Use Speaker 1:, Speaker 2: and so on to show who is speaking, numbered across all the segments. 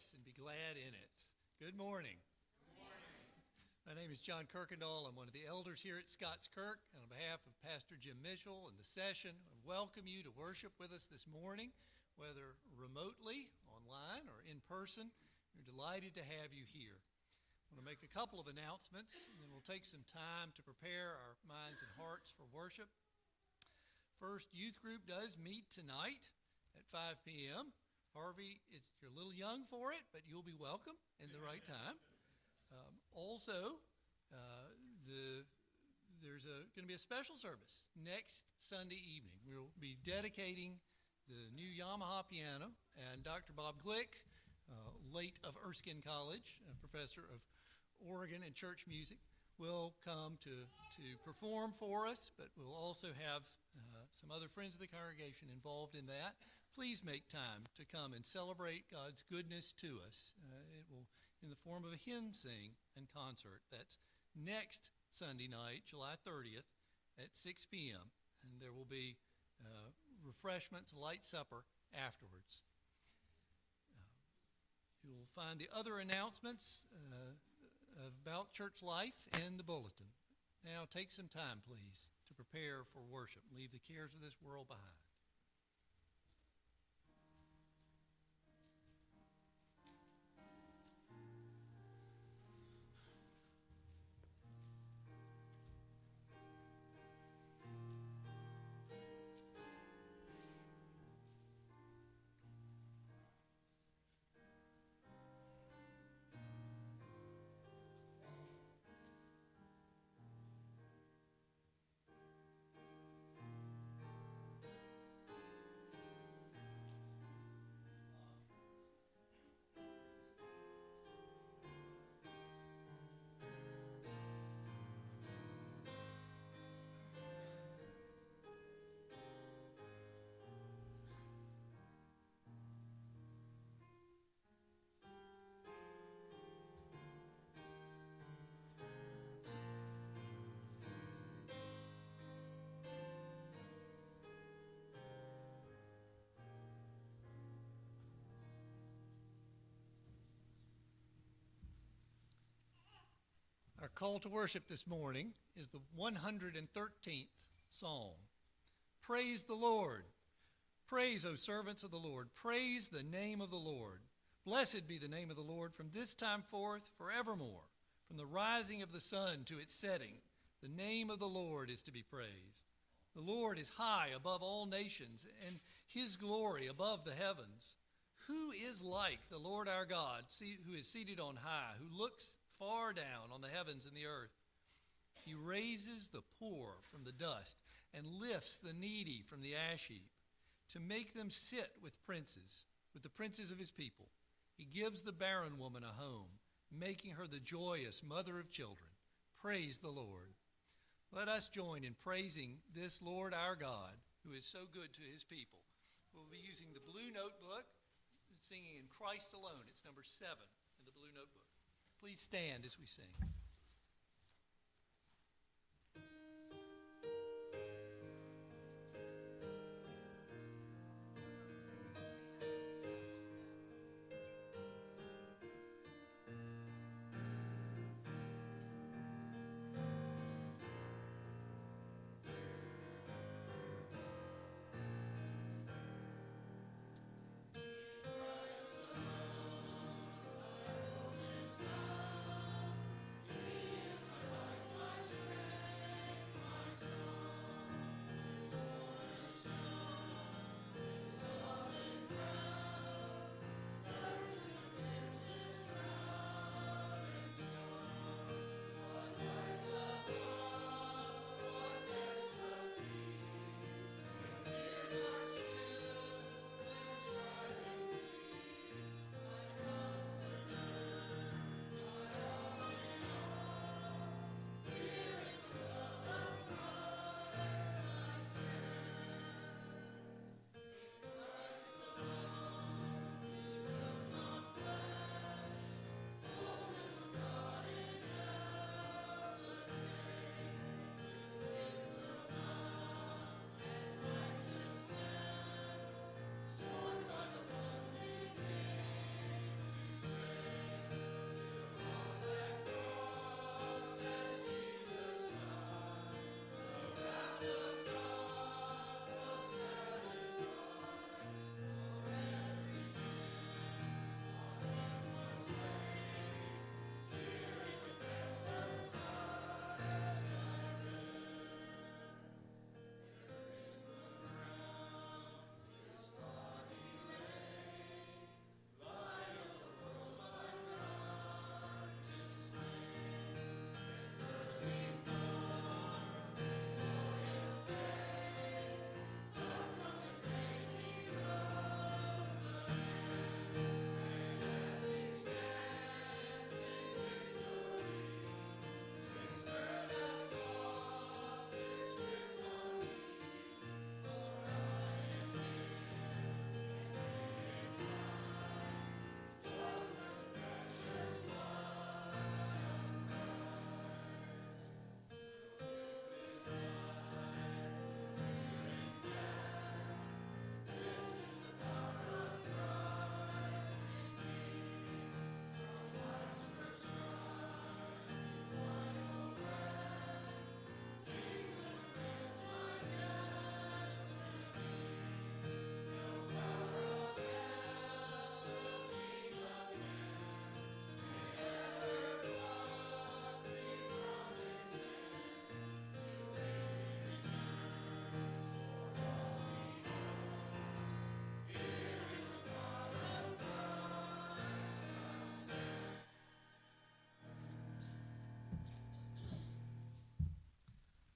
Speaker 1: rejoice and be glad in it. Good morning.
Speaker 2: Good morning.
Speaker 1: My name is John Kirkendall. I'm one of the elders here at Scots Kirk. And on behalf of Pastor Jim Mitchell and the session, I welcome you to worship with us this morning, whether remotely, online, or in person. We're delighted to have you here. I want to make a couple of announcements, and then we'll take some time to prepare our minds and hearts for worship. First, youth group does meet tonight at 5 p.m. Harvey, you're a little young for it, but you'll be welcome in the right time. There's going to be a special service next Sunday evening. We'll be dedicating the new Yamaha piano, and Dr. Bob Glick, late of Erskine College, a professor of organ and church music, will come to perform for us, but we'll also have some other friends of the congregation involved in that. Please make time to come and celebrate God's goodness to us. It will in the form of a hymn sing and concert. That's next Sunday night, July 30th at 6 p.m. And there will be refreshments, a light supper afterwards. You'll find the other announcements about church life in the bulletin. Now take some time, please, to prepare for worship. Leave the cares of this world behind. Our call to worship this morning is the 113th Psalm. Praise the Lord. Praise, O servants of the Lord. Praise the name of the Lord. Blessed be the name of the Lord from this time forth forevermore. From the rising of the sun to its setting, the name of the Lord is to be praised. The Lord is high above all nations, and his glory above the heavens. Who is like the Lord our God, who is seated on high, who looks far down on the heavens and the earth? He raises the poor from the dust and lifts the needy from the ash heap to make them sit with the princes of his people. He gives the barren woman a home, making her the joyous mother of children. Praise the Lord. Let us join in praising this Lord our God, who is so good to his people. We'll be using the blue notebook, singing in Christ alone. It's number 7 in the blue notebook. Please stand as we sing.
Speaker 2: Christ alone, I always love.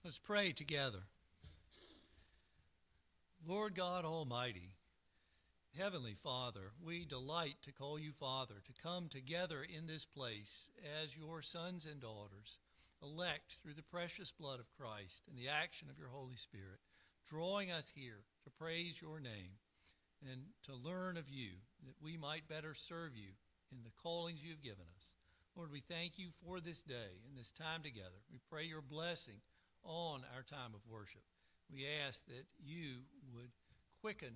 Speaker 1: Let's pray together. Lord God Almighty, Heavenly Father, we delight to call you Father, to come together in this place as your sons and daughters, elect through the precious blood of Christ and the action of your Holy Spirit, drawing us here to praise your name and to learn of you, that we might better serve you in the callings you have given us. Lord, we thank you for this day and this time together. We pray your blessing on our time of worship. We ask that you would quicken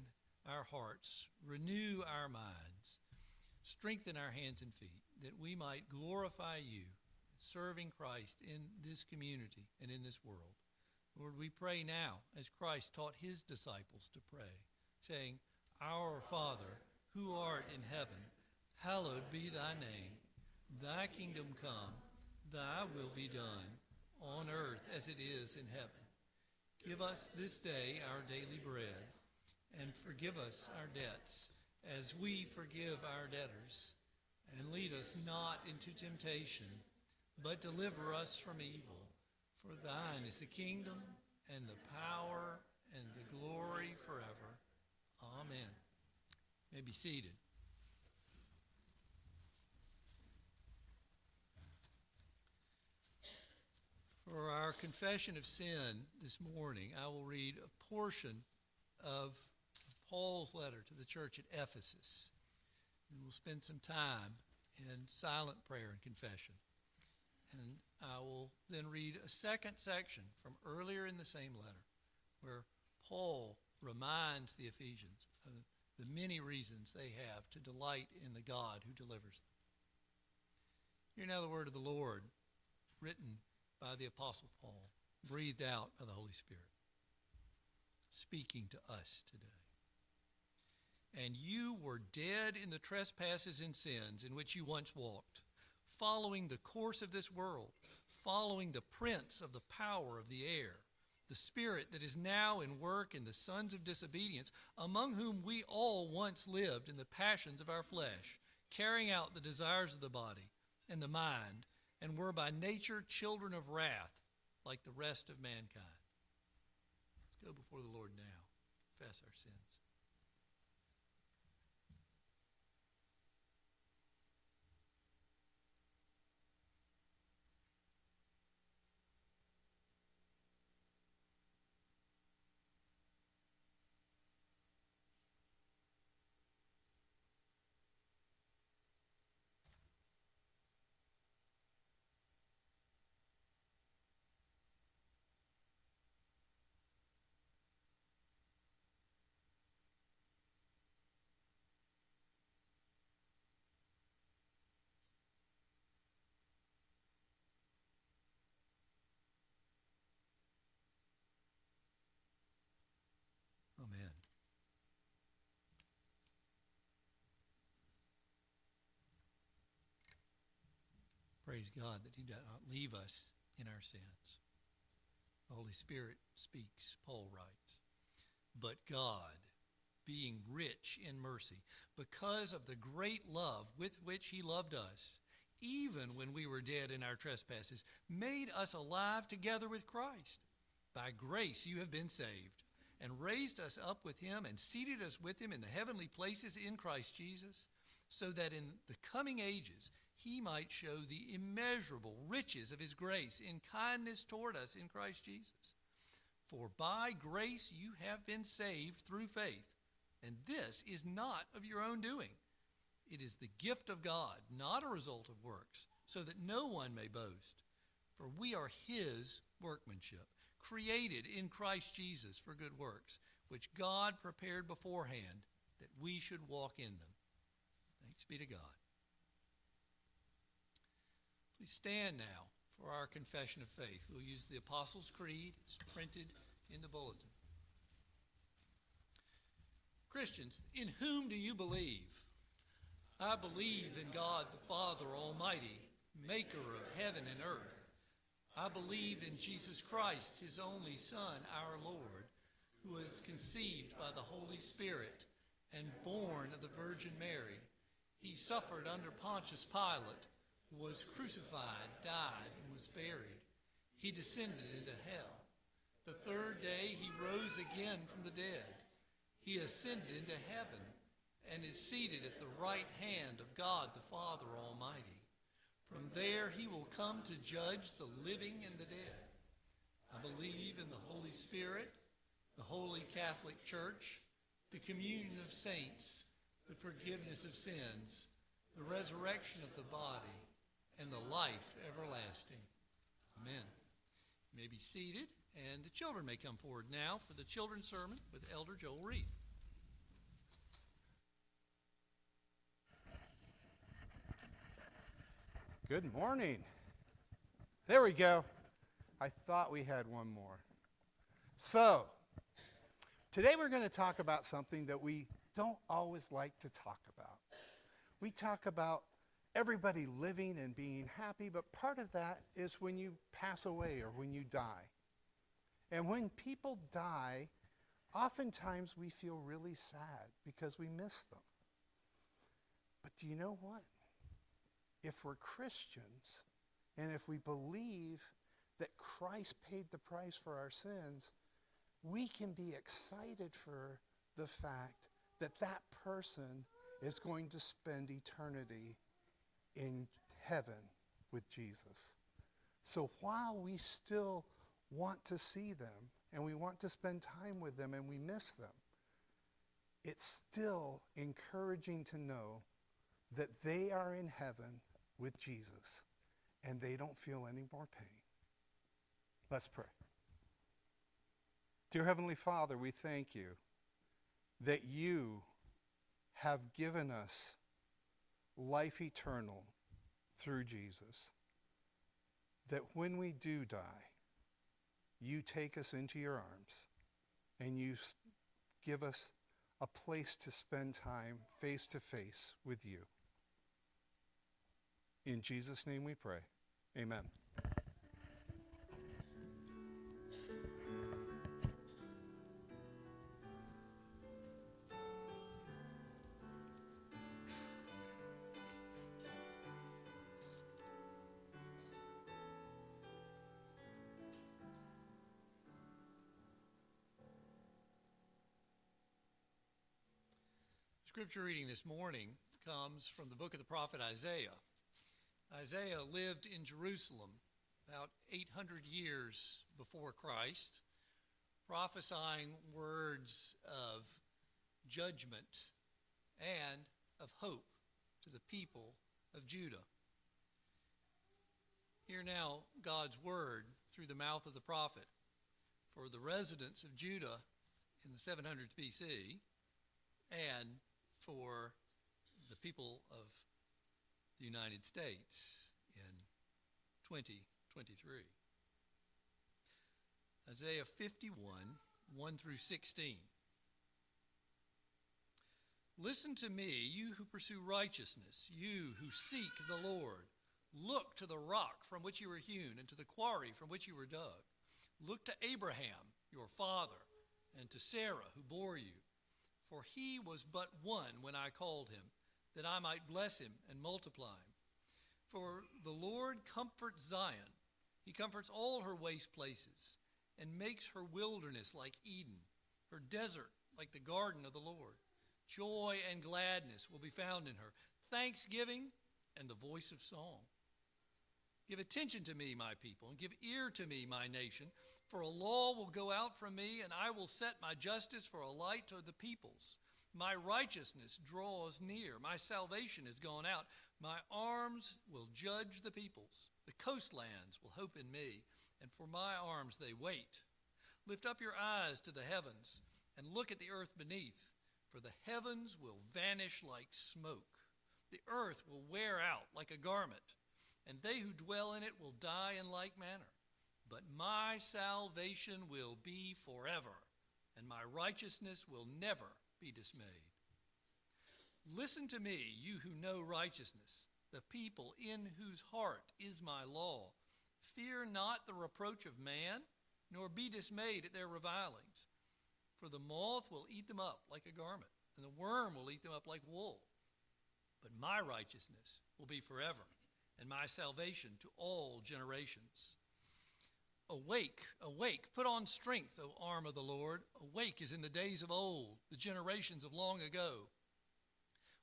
Speaker 1: our hearts, renew our minds, strengthen our hands and feet, that we might glorify you, serving Christ in this community and in this world. Lord, we pray now as Christ taught his disciples to pray, saying, Our Father, who art in heaven, hallowed be thy name. Thy kingdom come, thy will be done, on earth as it is in heaven. Give us this day our daily bread, and forgive us our debts, as we forgive our debtors. And lead us not into temptation, but deliver us from evil. For thine is the kingdom, and the power, and the glory forever. Amen. You may be seated. For our confession of sin this morning, I will read a portion of Paul's letter to the church at Ephesus. And we'll spend some time in silent prayer and confession. And I will then read a second section from earlier in the same letter, where Paul reminds the Ephesians of the many reasons they have to delight in the God who delivers them. Hear now the word of the Lord, written by the Apostle Paul, breathed out by the Holy Spirit, speaking to us today. And you were dead in the trespasses and sins in which you once walked, following the course of this world, following the prince of the power of the air, the spirit that is now in work in the sons of disobedience, among whom we all once lived in the passions of our flesh, carrying out the desires of the body and the mind, and were by nature children of wrath, like the rest of mankind. Let's go before the Lord now, confess our sins. Amen. Praise God that he does not leave us in our sins. The Holy Spirit speaks, Paul writes. But God, being rich in mercy, because of the great love with which he loved us, even when we were dead in our trespasses, made us alive together with Christ. By grace you have been saved, and raised us up with him and seated us with him in the heavenly places in Christ Jesus, so that in the coming ages he might show the immeasurable riches of his grace in kindness toward us in Christ Jesus. For by grace you have been saved through faith, and this is not of your own doing. It is the gift of God, not a result of works, so that no one may boast. For we are his workmanship, created in Christ Jesus for good works, which God prepared beforehand that we should walk in them. Thanks be to God. Please stand now for our confession of faith. We'll use the Apostles' Creed. It's printed in the bulletin. Christians, in whom do you believe? I believe in God the Father Almighty, maker of heaven and earth. I believe in Jesus Christ, his only Son, our Lord, who was conceived by the Holy Spirit and born of the Virgin Mary. He suffered under Pontius Pilate, was crucified, died, and was buried. He descended into hell. The third day he rose again from the dead. He ascended into heaven and is seated at the right hand of God the Father Almighty. From there he will come to judge the living and the dead. I believe in the Holy Spirit, the Holy Catholic Church, the communion of saints, the forgiveness of sins, the resurrection of the body, and the life everlasting. Amen. You may be seated, and the children may come forward now for the children's sermon with Elder Joel Reed.
Speaker 2: Good morning. There we go. I thought we had one more. So, today we're going to talk about something that we don't always like to talk about. We talk about everybody living and being happy, but part of that is when you pass away or when you die. And when people die, oftentimes we feel really sad because we miss them. But do you know what? If we're Christians and if we believe that Christ paid the price for our sins, we can be excited for the fact that that person is going to spend eternity in heaven with Jesus. So while we still want to see them and we want to spend time with them and we miss them, it's still encouraging to know that they are in heaven with Jesus and they don't feel any more pain. Let's pray. Dear Heavenly Father, we thank you that you have given us life eternal through Jesus. That when we do die, you take us into your arms and you give us a place to spend time face to face with you. In Jesus' name we pray. Amen.
Speaker 1: Scripture reading this morning comes from the book of the prophet Isaiah. Isaiah lived in Jerusalem about 800 years before Christ, prophesying words of judgment and of hope to the people of Judah. Hear now God's word through the mouth of the prophet for the residents of Judah in the 700s BC and for the people of the United States in 2023. Isaiah 51, 1 through 16. Listen to me, you who pursue righteousness, you who seek the Lord. Look to the rock from which you were hewn and to the quarry from which you were dug. Look to Abraham, your father, and to Sarah, who bore you. For he was but one when I called him, that I might bless him and multiply him. For the Lord comforts Zion. He comforts all her waste places and makes her wilderness like Eden, her desert like the garden of the Lord. Joy and gladness will be found in her, thanksgiving and the voice of song. Give attention to me, my people, and give ear to me, my nation, for a law will go out from me, and I will set my justice for a light to the peoples. My righteousness draws near. My salvation is gone out. My arms will judge the peoples. The coastlands will hope in me, and for my arms they wait. Lift up your eyes to the heavens, and look at the earth beneath, for the heavens will vanish like smoke. The earth will wear out like a garment, and they who dwell in it will die in like manner. But my salvation will be forever, and my righteousness will never be dismayed. Listen to me, you who know righteousness, the people in whose heart is my law. Fear not the reproach of man, nor be dismayed at their revilings. For the moth will eat them up like a garment, and the worm will eat them up like wool. But my righteousness will be forever, and my salvation to all generations. Awake, awake, put on strength, O arm of the Lord. Awake as in the days of old, the generations of long ago.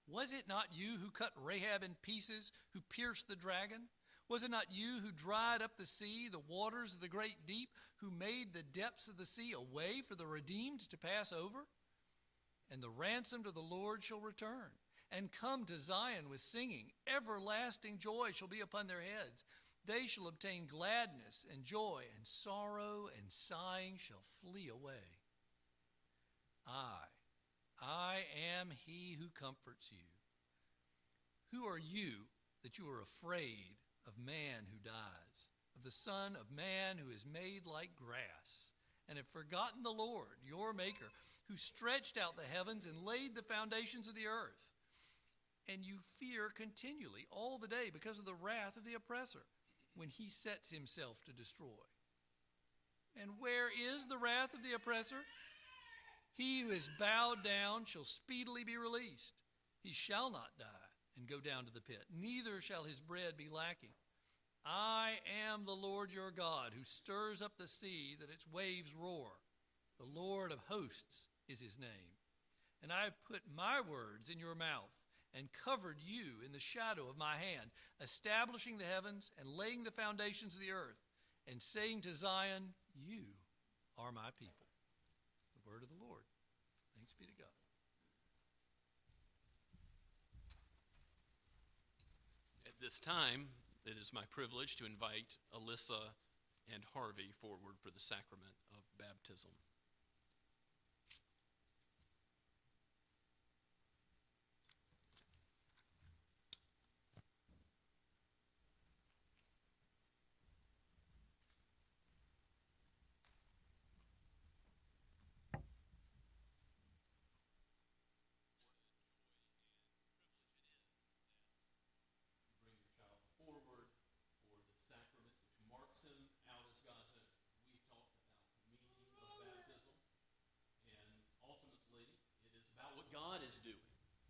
Speaker 1: Was it not you who cut Rahab in pieces, who pierced the dragon? Was it not you who dried up the sea, the waters of the great deep, who made the depths of the sea a way for the redeemed to pass over? And the ransomed of the Lord shall return, and come to Zion with singing. Everlasting joy shall be upon their heads. They shall obtain gladness and joy, and sorrow and sighing shall flee away. I am he who comforts you. Who are you that you are afraid of man who dies, of the Son of Man who is made like grass, and have forgotten the Lord, your Maker, who stretched out the heavens and laid the foundations of the earth? And you fear continually all the day because of the wrath of the oppressor, when he sets himself to destroy. And where is the wrath of the oppressor? He who is bowed down shall speedily be released. He shall not die and go down to the pit, neither shall his bread be lacking. I am the Lord your God, who stirs up the sea that its waves roar. The Lord of hosts is his name. And I have put my words in your mouth, and covered you in the shadow of my hand, establishing the heavens and laying the foundations of the earth, and saying to Zion, you are my people. The word of the Lord. Thanks be to God.
Speaker 3: At this time, it is my privilege to invite Alyssa and Harvey forward for the sacrament of baptism.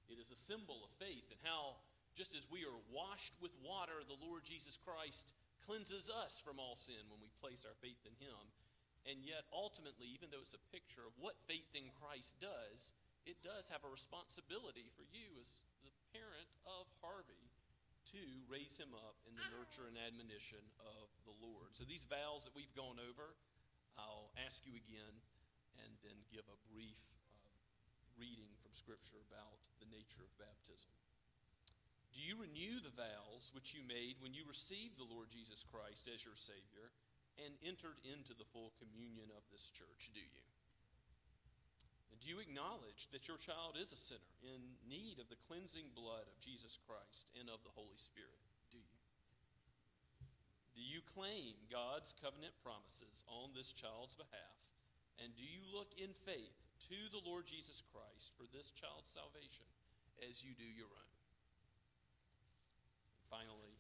Speaker 3: It is a symbol of faith, and how, just as we are washed with water, the Lord Jesus Christ cleanses us from all sin when we place our faith in him. And yet, ultimately, even though it's a picture of what faith in Christ does, it does have a responsibility for you as the parent of Harvey to raise him up in the nurture and admonition of the Lord. So these vows that we've gone over, I'll ask you again, and then give a brief reading from Scripture about the nature of baptism. Do you renew the vows which you made when you received the Lord Jesus Christ as your Savior and entered into the full communion of this church? Do you? And do you acknowledge that your child is a sinner in need of the cleansing blood of Jesus Christ and of the Holy Spirit? Do you? Do you claim God's covenant promises on this child's behalf? And do you look in faith to the Lord Jesus Christ for this child's salvation as you do your own? And finally,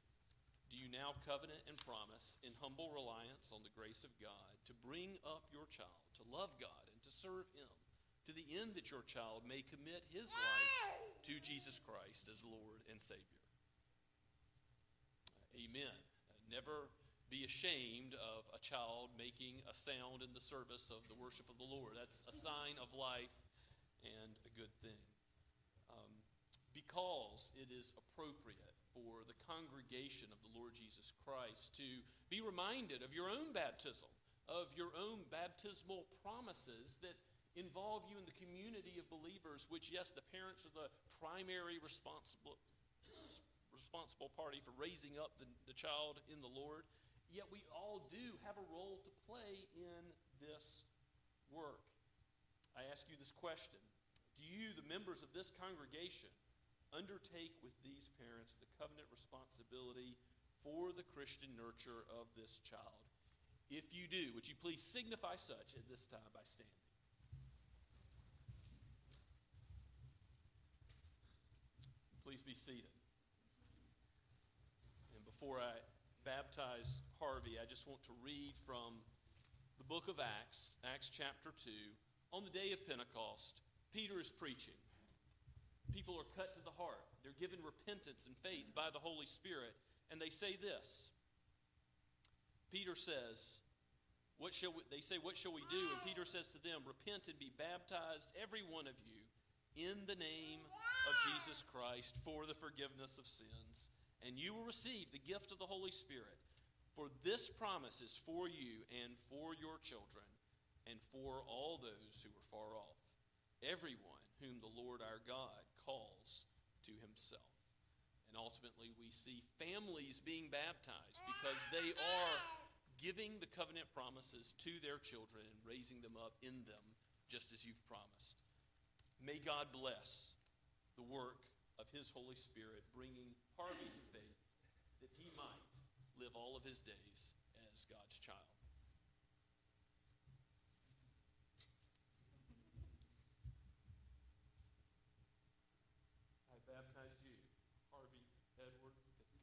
Speaker 3: do you now covenant and promise in humble reliance on the grace of God to bring up your child to love God and to serve him to the end that your child may commit his life to Jesus Christ as Lord and Savior? Amen. Never be ashamed of a child making a sound in the service of the worship of the Lord. That's a sign of life and a good thing. Because it is appropriate for the congregation of the Lord Jesus Christ to be reminded of your own baptism, of your own baptismal promises that involve you in the community of believers, which, yes, the parents are the primary responsible party for raising up the child in the Lord. Yet we all do have a role to play in this work. I ask you this question. Do you, the members of this congregation, undertake with these parents the covenant responsibility for the Christian nurture of this child? If you do, would you please signify such at this time by standing? Please be seated. And before I baptize Harvey, I just want to read from the book of Acts, Acts chapter 2. On the day of Pentecost, Peter is preaching. People are cut to the heart. They're given repentance and faith by the Holy Spirit, and they say this. Peter says, They say, what shall we do? And Peter says to them, repent and be baptized, every one of you, in the name of Jesus Christ for the forgiveness of sins, and you will receive the gift of the Holy Spirit. For this promise is for you and for your children and for all those who are far off, everyone whom the Lord our God calls to himself. And ultimately we see families being baptized because they are giving the covenant promises to their children and raising them up in them just as you've promised. May God bless the work of his Holy Spirit, bringing Harvey to faith that he might live all of his days as God's child. I baptize you, Harvey Edward Pitko,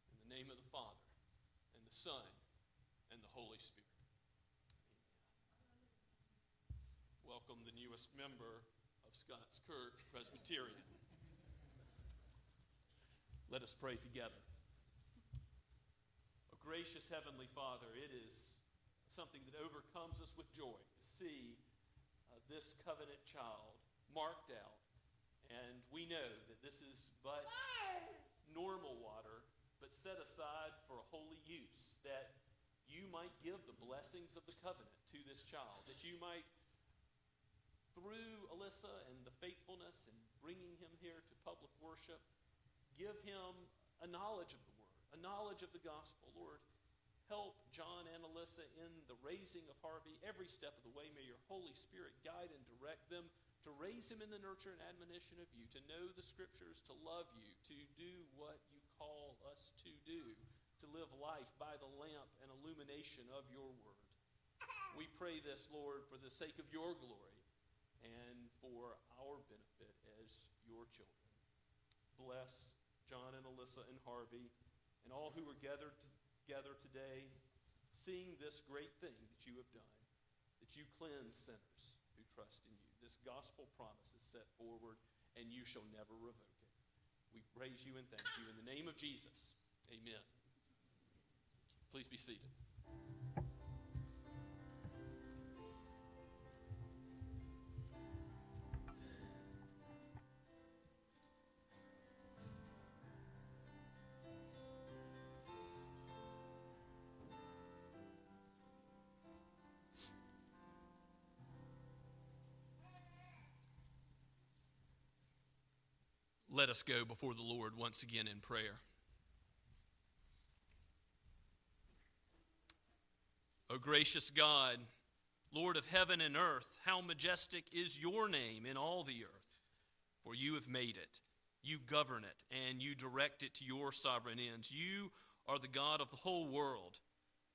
Speaker 3: in the name of the Father, and the Son, and the Holy Spirit. Amen. Welcome the newest member of Scots Kirk Presbyterian. Let us pray together. O gracious Heavenly Father, it is something that overcomes us with joy to see this covenant child marked out. And we know that this is but normal water, but set aside for a holy use, that you might give the blessings of the covenant to this child, that you might, through Alyssa and the faithfulness in bringing him here to public worship, give him a knowledge of the word, a knowledge of the gospel. Lord, help John and Alyssa in the raising of Harvey every step of the way. May your Holy Spirit guide and direct them to raise him in the nurture and admonition of you, to know the scriptures, to love you, to do what you call us to do, to live life by the lamp and illumination of your word. We pray this, Lord, for the sake of your glory and for our benefit as your children. Bless John and Alyssa and Harvey and all who are gathered together today, seeing this great thing that you have done, that you cleanse sinners who trust in you. This gospel promise is set forward, and you shall never revoke it. We praise you and thank you in the name of Jesus. Amen. Please be seated. Let us go before the Lord once again in prayer. O gracious God, Lord of heaven and earth, how majestic is your name in all the earth. For you have made it, you govern it, and you direct it to your sovereign ends. You are the God of the whole world,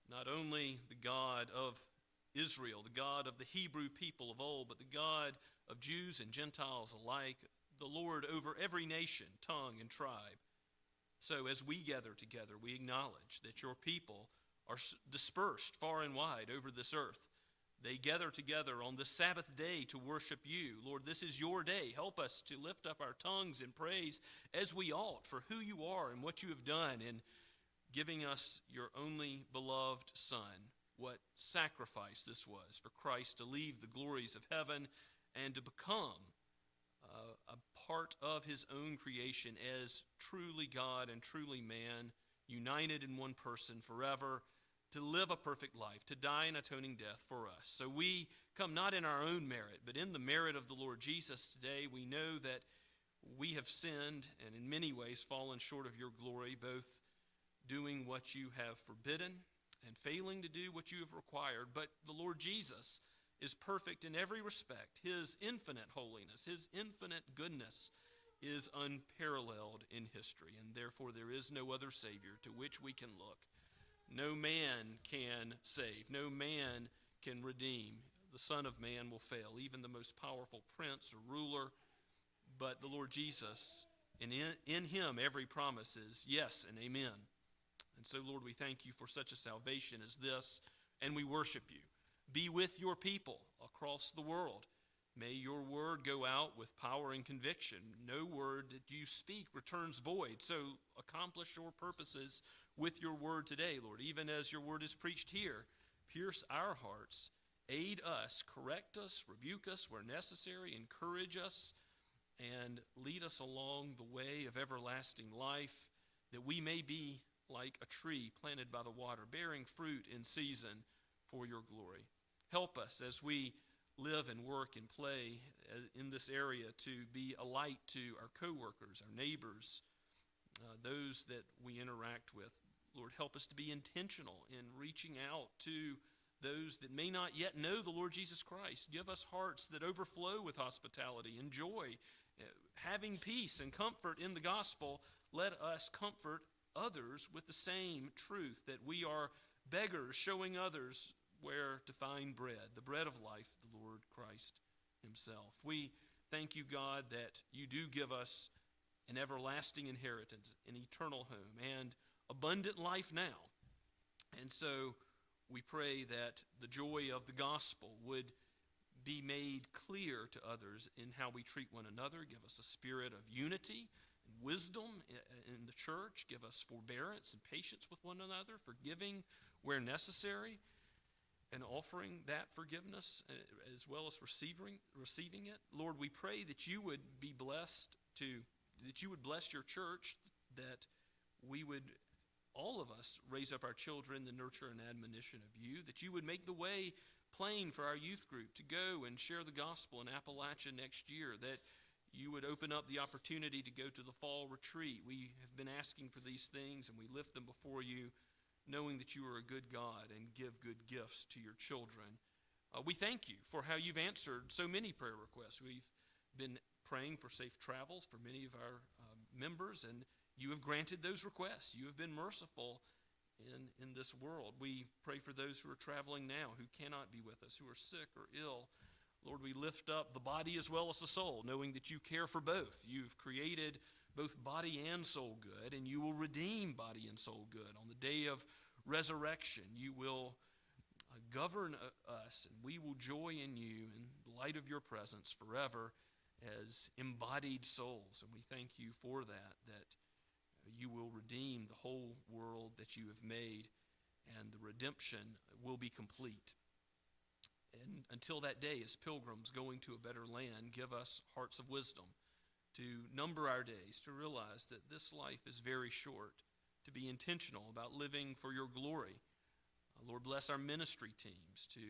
Speaker 3: not only the God of Israel, the God of the Hebrew people of old, but the God of Jews and Gentiles alike, the Lord over every nation, tongue, and tribe. So as we gather together, we acknowledge that your people are dispersed far and wide over this earth. They gather together on the Sabbath day to worship you. Lord, this is your day. Help us to lift up our tongues in praise as we ought for who you are and what you have done in giving us your only beloved Son. What sacrifice this was for Christ to leave the glories of heaven and to become a part of his own creation as truly God and truly man, united in one person forever, to live a perfect life, to die an atoning death for us. So we come not in our own merit, but in the merit of the Lord Jesus today. We know that we have sinned and in many ways fallen short of your glory, both doing what you have forbidden and failing to do what you have required. But the Lord Jesus is perfect in every respect. His infinite holiness, his infinite goodness is unparalleled in history, and therefore there is no other Savior to which we can look. No man can save. No man can redeem. The Son of Man will fail, even the most powerful prince or ruler. But the Lord Jesus, and in him every promise is yes and amen. And so, Lord, we thank you for such a salvation as this, and we worship you. Be with your people across the world. May your word go out with power and conviction. No word that you speak returns void. So accomplish your purposes with your word today, Lord. Even as your word is preached here, pierce our hearts, aid us, correct us, rebuke us where necessary, encourage us, and lead us along the way of everlasting life, that we may be like a tree planted by the water, bearing fruit in season for your glory. Help us as we live and work and play in this area to be a light to our coworkers, our neighbors, those that we interact with. Lord, help us to be intentional in reaching out to those that may not yet know the Lord Jesus Christ. Give us hearts that overflow with hospitality and joy, having peace and comfort in the gospel. Let us comfort others with the same truth, that we are beggars showing others where to find bread, the bread of life, the Lord Christ himself. We thank you, God, that you do give us an everlasting inheritance, an eternal home, and abundant life now. And so we pray that the joy of the gospel would be made clear to others in how we treat one another. Give us a spirit of unity and wisdom in the church. Give us forbearance and patience with one another, forgiving where necessary, and offering that forgiveness as well as receiving it. Lord, we pray that you would be blessed that you would bless your church, that we would, all of us, raise up our children in the nurture and admonition of you, that you would make the way plain for our youth group to go and share the gospel in Appalachia next year, that you would open up the opportunity to go to the fall retreat. We have been asking for these things, and we lift them before you, knowing that you are a good God and give good gifts to your children. We thank you for how you've answered so many prayer requests. We've been praying for safe travels for many of our members, and you have granted those requests. You have been merciful in this world. We pray for those who are traveling now, who cannot be with us, who are sick or ill. Lord, we lift up the body as well as the soul, knowing that you care for both. You've created both body and soul good, and you will redeem body and soul good. On the day of resurrection, you will govern us, and we will joy in you in the light of your presence forever as embodied souls. And we thank you for that you will redeem the whole world that you have made, and the redemption will be complete. And until that day, as pilgrims going to a better land, give us hearts of wisdom to number our days, to realize that this life is very short, to be intentional about living for your glory. Lord, bless our ministry teams to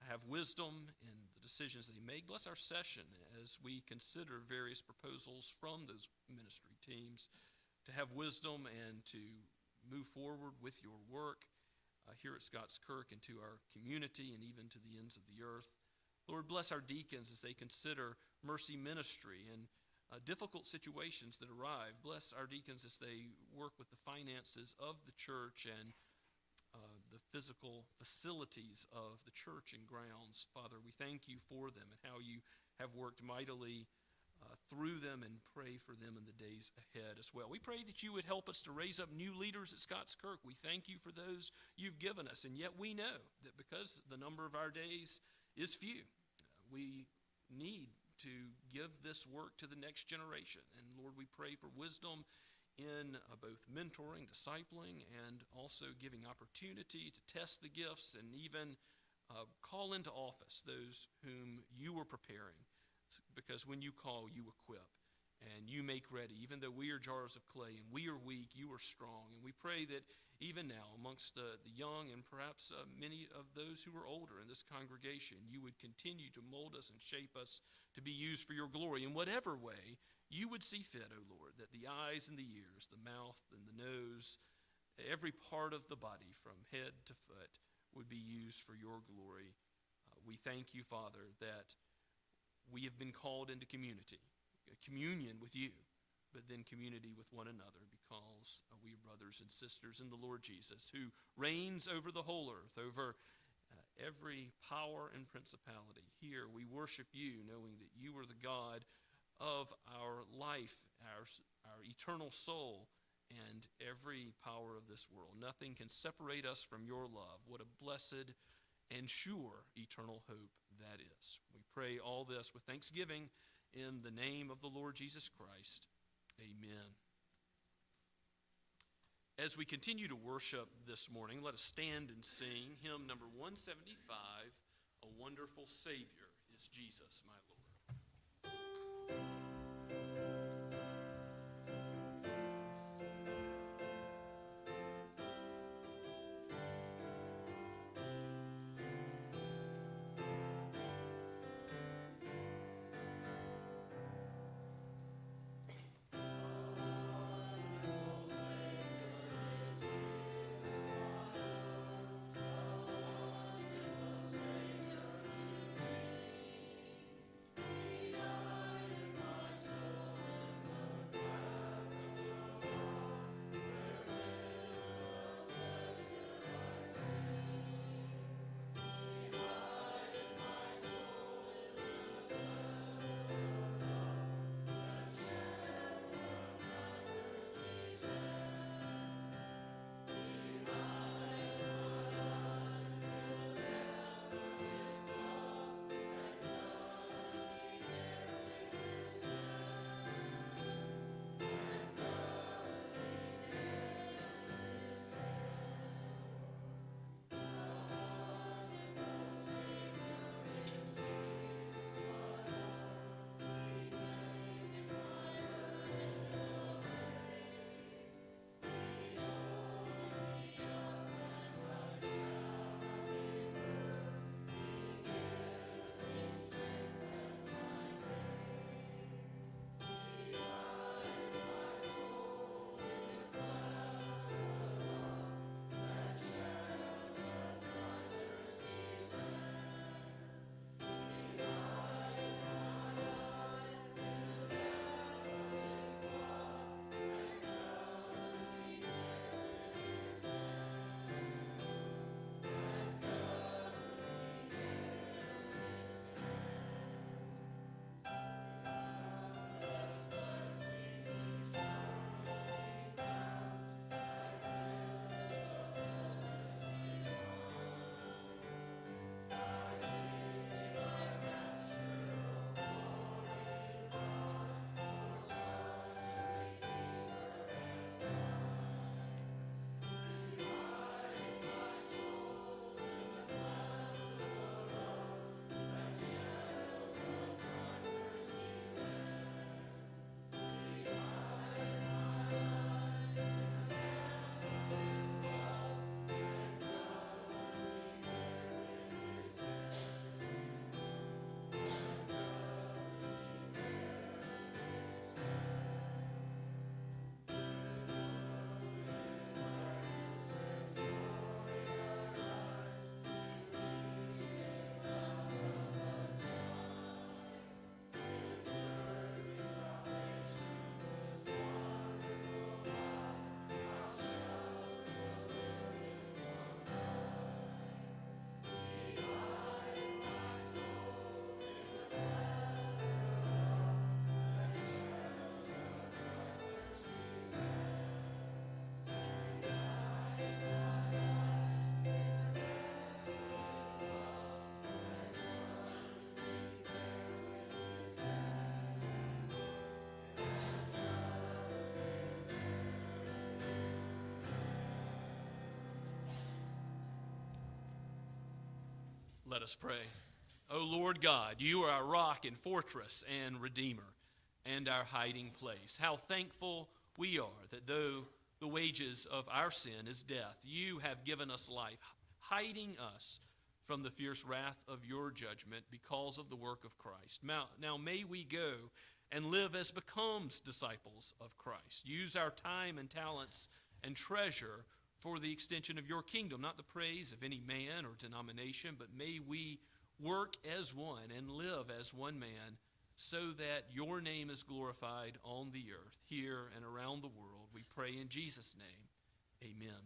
Speaker 3: have wisdom in the decisions they make. Bless our session as we consider various proposals from those ministry teams, to have wisdom and to move forward with your work here at Scots Kirk and to our community and even to the ends of the earth. Lord, bless our deacons as they consider mercy ministry and difficult situations that arrive. Bless our deacons as they work with the finances of the church and the physical facilities of the church and grounds. Father, we thank you for them and how you have worked mightily through them, and pray for them in the days ahead as well. We pray that you would help us to raise up new leaders at Scots Kirk. We thank you for those you've given us, and yet we know that because the number of our days is few, we need to give this work to the next generation. And Lord, we pray for wisdom in both mentoring, discipling, and also giving opportunity to test the gifts and even call into office those whom you are preparing. Because when you call, you equip and you make ready. Even though we are jars of clay and we are weak, you are strong. And we pray that even now amongst the young and perhaps many of those who are older in this congregation, you would continue to mold us and shape us to be used for your glory in whatever way you would see fit, O Lord, that the eyes and the ears, the mouth and the nose, every part of the body from head to foot would be used for your glory. We thank you, Father, that we have been called into communion with you, but then community with one another, because we are brothers and sisters in the Lord Jesus, who reigns over the whole earth, over every power and principality. Here we worship you, knowing that you are the God of our life, our eternal soul, and every power of this world. Nothing can separate us from your love. What a blessed and sure eternal hope that is. We pray all this with thanksgiving in the name of the Lord Jesus Christ. Amen. As we continue to worship this morning, let us stand and sing hymn number 175, A Wonderful Savior is Jesus, my Lord. Let us pray. O Lord God, you are our rock and fortress and redeemer and our hiding place. How thankful we are that though the wages of our sin is death, you have given us life, hiding us from the fierce wrath of your judgment because of the work of Christ. Now may we go and live as becomes disciples of Christ. Use our time and talents and treasure for the extension of your kingdom, not the praise of any man or denomination, but may we work as one and live as one man so that your name is glorified on the earth, here and around the world. We pray in Jesus' name. Amen.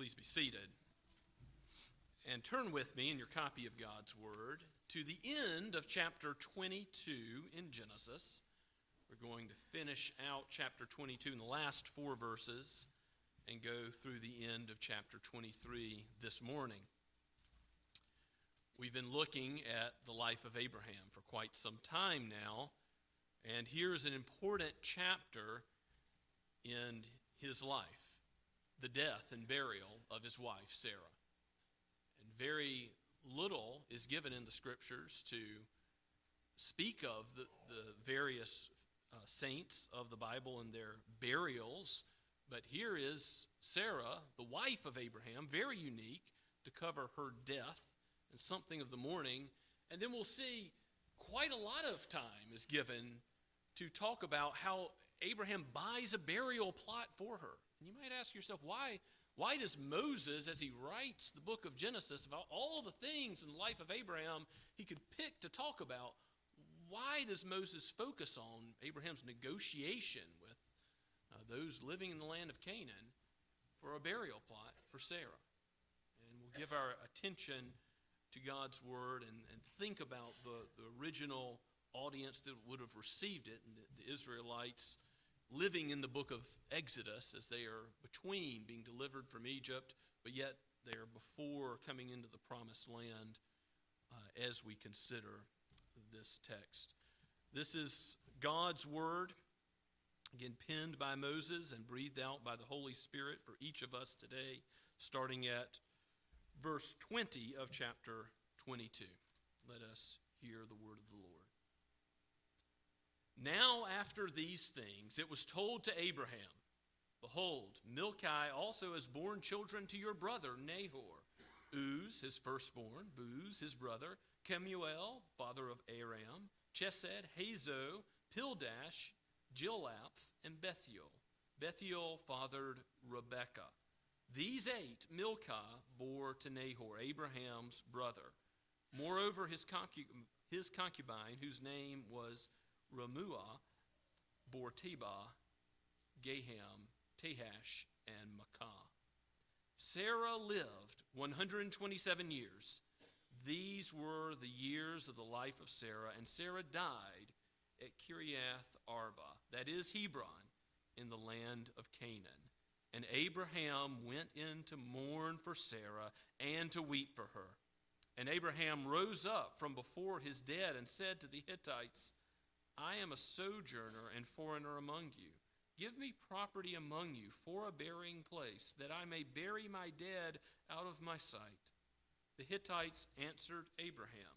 Speaker 3: Please be seated. And turn with me in your copy of God's Word to the end of chapter 22 in Genesis. We're going to finish out chapter 22 in the last 4 verses and go through the end of chapter 23 this morning. We've been looking at the life of Abraham for quite some time now, and here's an important chapter in his life, the death and burial of his wife, Sarah. And very little is given in the Scriptures to speak of the various saints of the Bible and their burials, but here is Sarah, the wife of Abraham, very unique, to cover her death and something of the mourning. And then we'll see quite a lot of time is given to talk about how Abraham buys a burial plot for her. And you might ask yourself, why does Moses, as he writes the book of Genesis about all the things in the life of Abraham he could pick to talk about, why does Moses focus on Abraham's negotiation with those living in the land of Canaan for a burial plot for Sarah? And we'll give our attention to God's Word and think about the original audience that would have received it, and the Israelites living in the book of Exodus as they are between being delivered from Egypt, but yet they are before coming into the promised land as we consider this text. This is God's Word, again penned by Moses and breathed out by the Holy Spirit for each of us today, starting at verse 20 of chapter 22. Let us hear the word of the Lord. Now after these things it was told to Abraham, behold, Milcah also has borne children to your brother Nahor, Uz his firstborn, Buz his brother, Kemuel, father of Aram, Chesed, Hazo, Pildash, Jilaph, and Bethuel. Bethuel fathered Rebekah. These 8 Milcah bore to Nahor, Abraham's brother. Moreover, his concubine, whose name was Remuah, bore Tebah, Gaham, Tahash, and Maacah. Sarah lived 127 years. These were the years of the life of Sarah, and Sarah died at Kiriath Arba, that is Hebron, in the land of Canaan. And Abraham went in to mourn for Sarah and to weep for her. And Abraham rose up from before his dead and said to the Hittites, I am a sojourner and foreigner among you. Give me property among you for a burying place, that I may bury my dead out of my sight. The Hittites answered Abraham,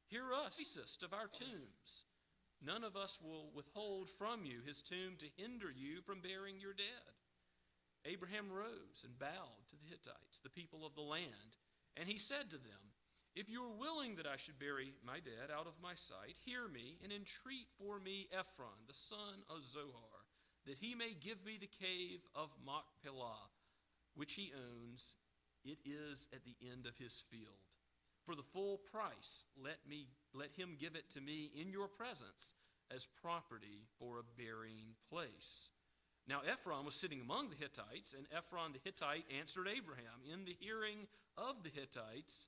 Speaker 3: Hear us, choicest of our tombs. None of us will withhold from you his tomb to hinder you from burying your dead. Abraham rose and bowed to the Hittites, the people of the land, and he said to them, If you are willing that I should bury my dead out of my sight, hear me and entreat for me Ephron, the son of Zohar, that he may give me the cave of Machpelah, which he owns. It is at the end of his field. For the full price, let him give it to me in your presence as property for a burying place. Now Ephron was sitting among the Hittites, and Ephron the Hittite answered Abraham in the hearing of the Hittites,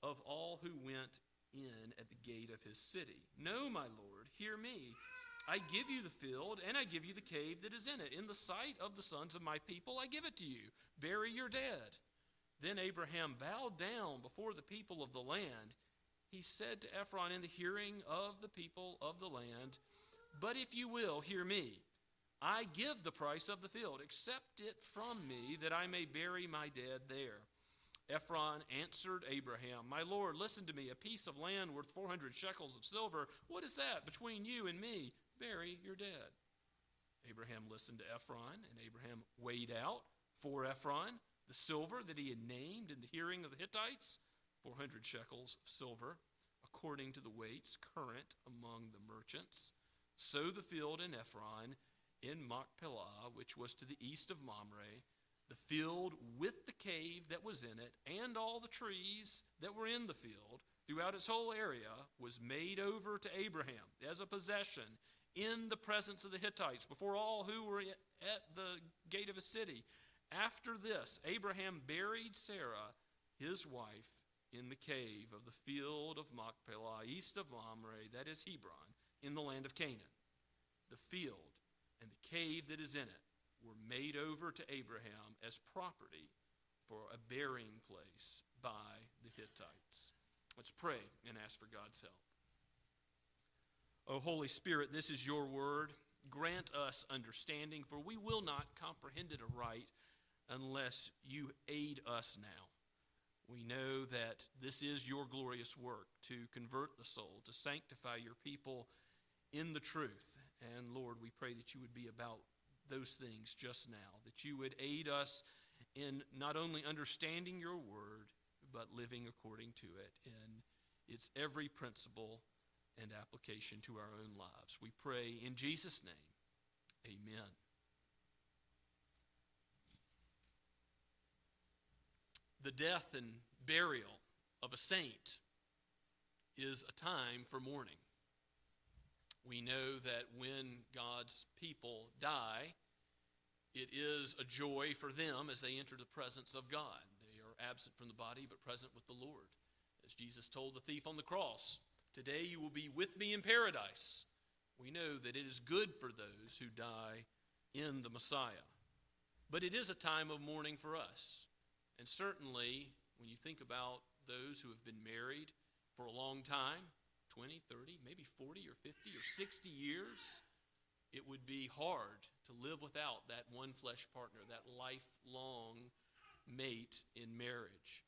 Speaker 3: of all who went in at the gate of his city. No, my lord, hear me. I give you the field, and I give you the cave that is in it. In the sight of the sons of my people, I give it to you. Bury your dead. Then Abraham bowed down before the people of the land. He said to Ephron in the hearing of the people of the land, But if you will, hear me. I give the price of the field. Accept it from me, that I may bury my dead there. Ephron answered Abraham, My lord, listen to me. A piece of land worth 400 shekels of silver. What is that between you and me? Bury your dead. Abraham listened to Ephron, and Abraham weighed out for Ephron the silver that he had named in the hearing of the Hittites, 400 shekels of silver, according to the weights current among the merchants. So the field in Ephron, in Machpelah, which was to the east of Mamre, the field with the cave that was in it, and all the trees that were in the field, throughout its whole area, was made over to Abraham as a possession in the presence of the Hittites, before all who were at the gate of a city. After this, Abraham buried Sarah, his wife, in the cave of the field of Machpelah, east of Mamre, that is Hebron, in the land of Canaan. The field and the cave that is in it were made over to Abraham as property for a burying place by the Hittites. Let's pray and ask for God's help. O Holy Spirit, this is your word. Grant us understanding, for we will not comprehend it aright unless you aid us now. We know that this is your glorious work, to convert the soul, to sanctify your people in the truth. And Lord, we pray that you would be about those things just now, that you would aid us in not only understanding your word, but living according to it in its every principle and application to our own lives. We pray in Jesus' name, amen. The death and burial of a saint is a time for mourning. We know that when God's people die, it is a joy for them as they enter the presence of God. They are absent from the body, but present with the Lord. As Jesus told the thief on the cross, today you will be with me in paradise. We know that it is good for those who die in the Messiah. But it is a time of mourning for us. And certainly, when you think about those who have been married for a long time, 20, 30, maybe 40 or 50 or 60 years, it would be hard to live without that one flesh partner, that lifelong mate in marriage.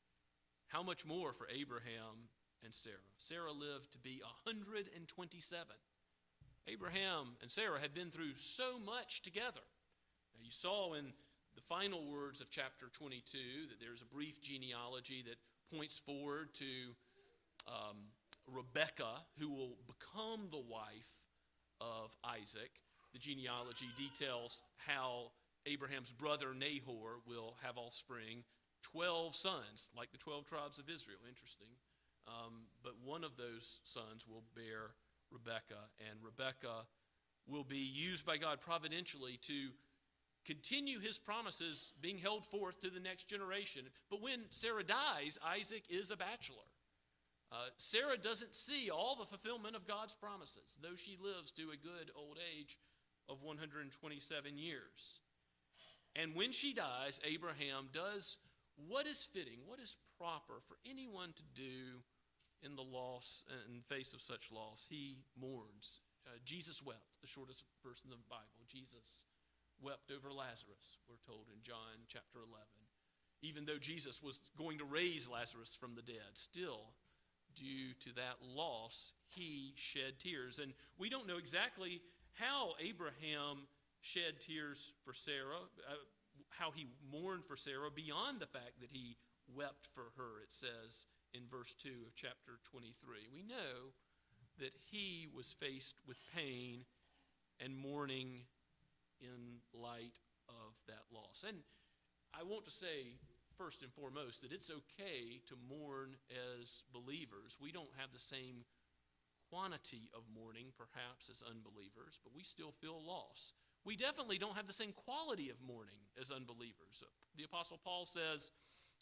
Speaker 3: How much more for Abraham and Sarah? Sarah lived to be 127. Abraham and Sarah had been through so much together. Now, you saw in the final words of chapter 22 that there's a brief genealogy that points forward to Rebekah, who will become the wife of Isaac. The genealogy details how Abraham's brother Nahor will have offspring, 12 sons, like the 12 tribes of Israel. Interesting. But one of those sons will bear Rebekah, and Rebekah will be used by God providentially to continue his promises being held forth to the next generation. But when Sarah dies, Isaac is a bachelor. Sarah doesn't see all the fulfillment of God's promises, though she lives to a good old age of 127 years. And when she dies, Abraham does what is fitting, what is proper for anyone to do in the loss, in the face of such loss. He mourns. Jesus wept, the shortest verse in the Bible. Jesus wept over Lazarus, we're told in John chapter 11. Even though Jesus was going to raise Lazarus from the dead, still, due to that loss, he shed tears. And we don't know exactly how Abraham shed tears for Sarah, how he mourned for Sarah, beyond the fact that he wept for her, it says in verse 2 of chapter 23. We know that he was faced with pain and mourning in light of that loss. And I want to say, first and foremost, that it's okay to mourn as believers. We don't have the same quantity of mourning, perhaps, as unbelievers, but we still feel loss. We definitely don't have the same quality of mourning as unbelievers. The Apostle Paul says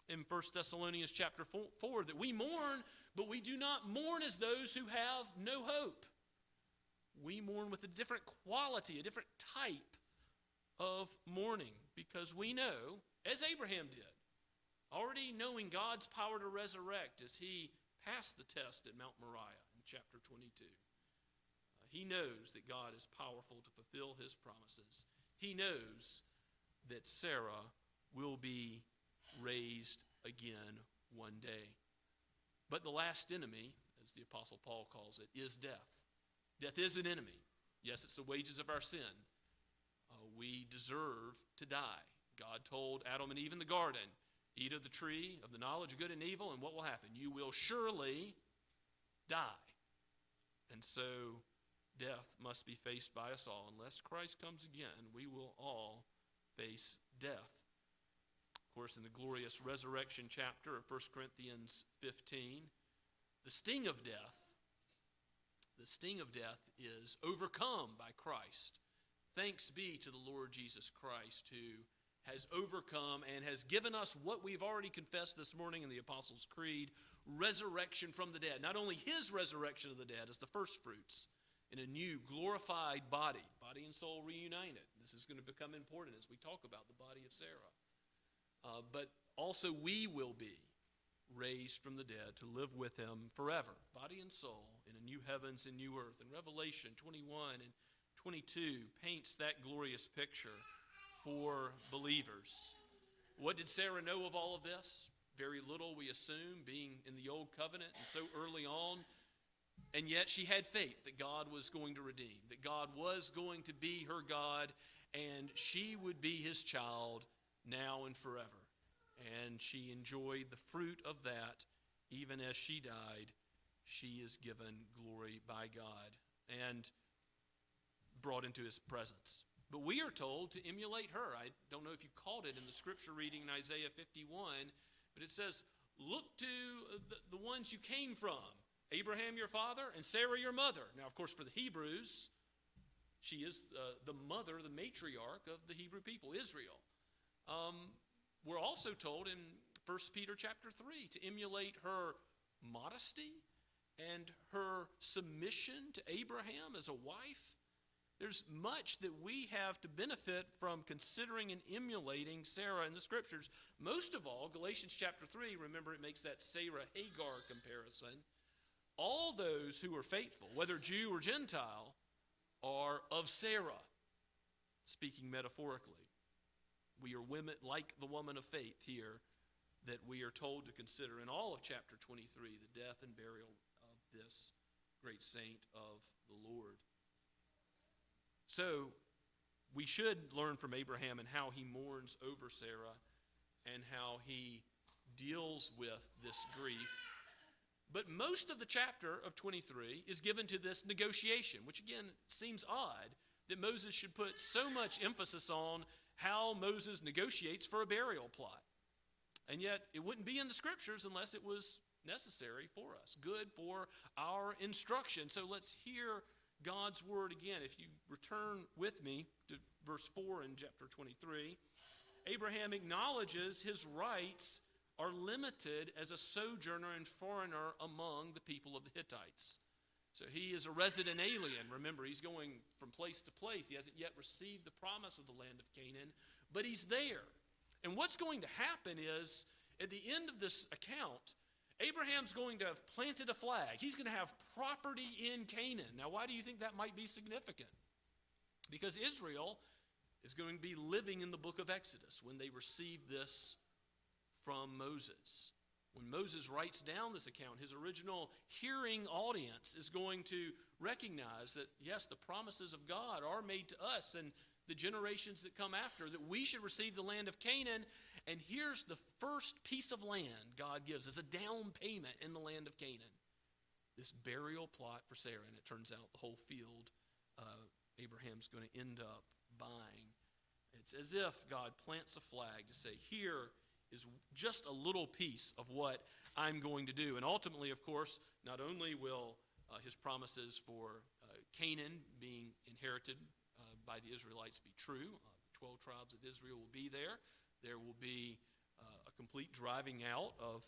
Speaker 3: in 1 Thessalonians chapter 4 that we mourn, but we do not mourn as those who have no hope. We mourn with a different quality, a different type of mourning, because we know, as Abraham did, already knowing God's power to resurrect as he passed the test at Mount Moriah in chapter 22. He knows that God is powerful to fulfill his promises. He knows that Sarah will be raised again one day. But the last enemy, as the Apostle Paul calls it, is death. Death is an enemy. Yes, it's the wages of our sin. We deserve to die. God told Adam and Eve in the garden, eat of the tree of the knowledge of good and evil, and what will happen? You will surely die. And so death must be faced by us all. Unless Christ comes again, we will all face death. Of course, in the glorious resurrection chapter of 1 Corinthians 15, the sting of death is overcome by Christ. Thanks be to the Lord Jesus Christ, who has overcome and has given us what we've already confessed this morning in the Apostles' Creed, resurrection from the dead. Not only his resurrection of the dead as the first fruits in a new glorified body and soul reunited. This is going to become important as we talk about the body of Sarah. But also we will be raised from the dead to live with him forever, body and soul, in a new heavens and new earth. And Revelation 21 and 22 paints that glorious picture for believers. What did Sarah know of all of this? Very little, we assume, being in the old covenant and so early on. And yet she had faith that God was going to redeem, that God was going to be her God, and she would be his child now and forever. And she enjoyed the fruit of that. Even as she died, she is given glory by God and brought into his presence. But we are told to emulate her. I don't know if you caught it in the scripture reading in Isaiah 51, but it says, look to the ones you came from, Abraham your father and Sarah your mother. Now, of course, for the Hebrews, she is the mother, the matriarch of the Hebrew people, Israel. We're also told in 1 Peter chapter 3 to emulate her modesty and her submission to Abraham as a wife. There's much that we have to benefit from considering and emulating Sarah in the scriptures. Most of all, Galatians chapter 3, remember it makes that Sarah-Hagar comparison. All those who are faithful, whether Jew or Gentile, are of Sarah, speaking metaphorically. We are women like the woman of faith here that we are told to consider in all of chapter 23, the death and burial of this great saint of the Lord. So we should learn from Abraham and how he mourns over Sarah and how he deals with this grief. But most of the chapter of 23 is given to this negotiation, which again seems odd that Moses should put so much emphasis on how Moses negotiates for a burial plot. And yet it wouldn't be in the scriptures unless it was necessary for us, good for our instruction. So let's hear God's word again. If you return with me to verse 4 in chapter 23, Abraham acknowledges his rights are limited as a sojourner and foreigner among the people of the Hittites. So he is a resident alien. Remember, he's going from place to place. He hasn't yet received the promise of the land of Canaan, but he's there. And what's going to happen is, at the end of this account, Abraham's going to have planted a flag. He's going to have property in Canaan. Now, why do you think that might be significant? Because Israel is going to be living in the book of Exodus when they receive this from Moses. When Moses writes down this account, his original hearing audience is going to recognize that, yes, the promises of God are made to us and the generations that come after, that we should receive the land of Canaan. And here's the first piece of land God gives as a down payment in the land of Canaan. This burial plot for Sarah. And it turns out the whole field Abraham's going to end up buying. It's as if God plants a flag to say, here is just a little piece of what I'm going to do. And ultimately, of course, not only will his promises for Canaan being inherited by the Israelites be true, the 12 tribes of Israel will be there. There will be a complete driving out of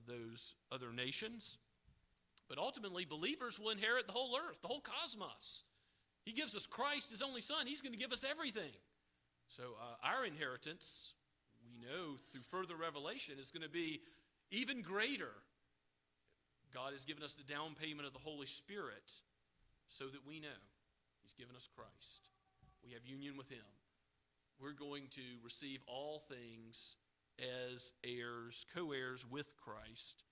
Speaker 3: those other nations. But ultimately, believers will inherit the whole earth, the whole cosmos. He gives us Christ, his only son. He's going to give us everything. So our inheritance, we know through further revelation, is going to be even greater. God has given us the down payment of the Holy Spirit so that we know he's given us Christ. We have union with him. We're going to receive all things as heirs, co-heirs with Christ,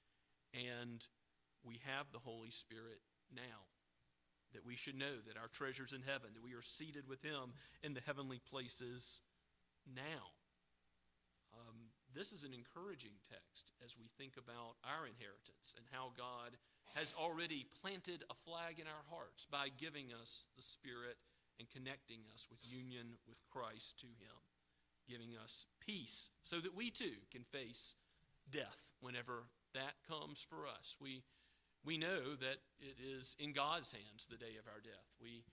Speaker 3: and we have the Holy Spirit now. That we should know that our treasure's in heaven, that we are seated with him in the heavenly places now. This is an encouraging text as we think about our inheritance and how God has already planted a flag in our hearts by giving us the Spirit and connecting us with union with Christ to him, giving us peace so that we too can face death whenever that comes for us. We know that it is in God's hands the day of our death. We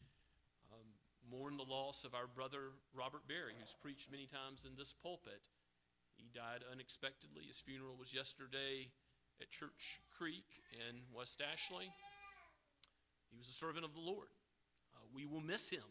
Speaker 3: mourn the loss of our brother Robert Berry, who's preached many times in this pulpit. He died unexpectedly. His funeral was yesterday at Church Creek in West Ashley. He was a servant of the Lord. We will miss him.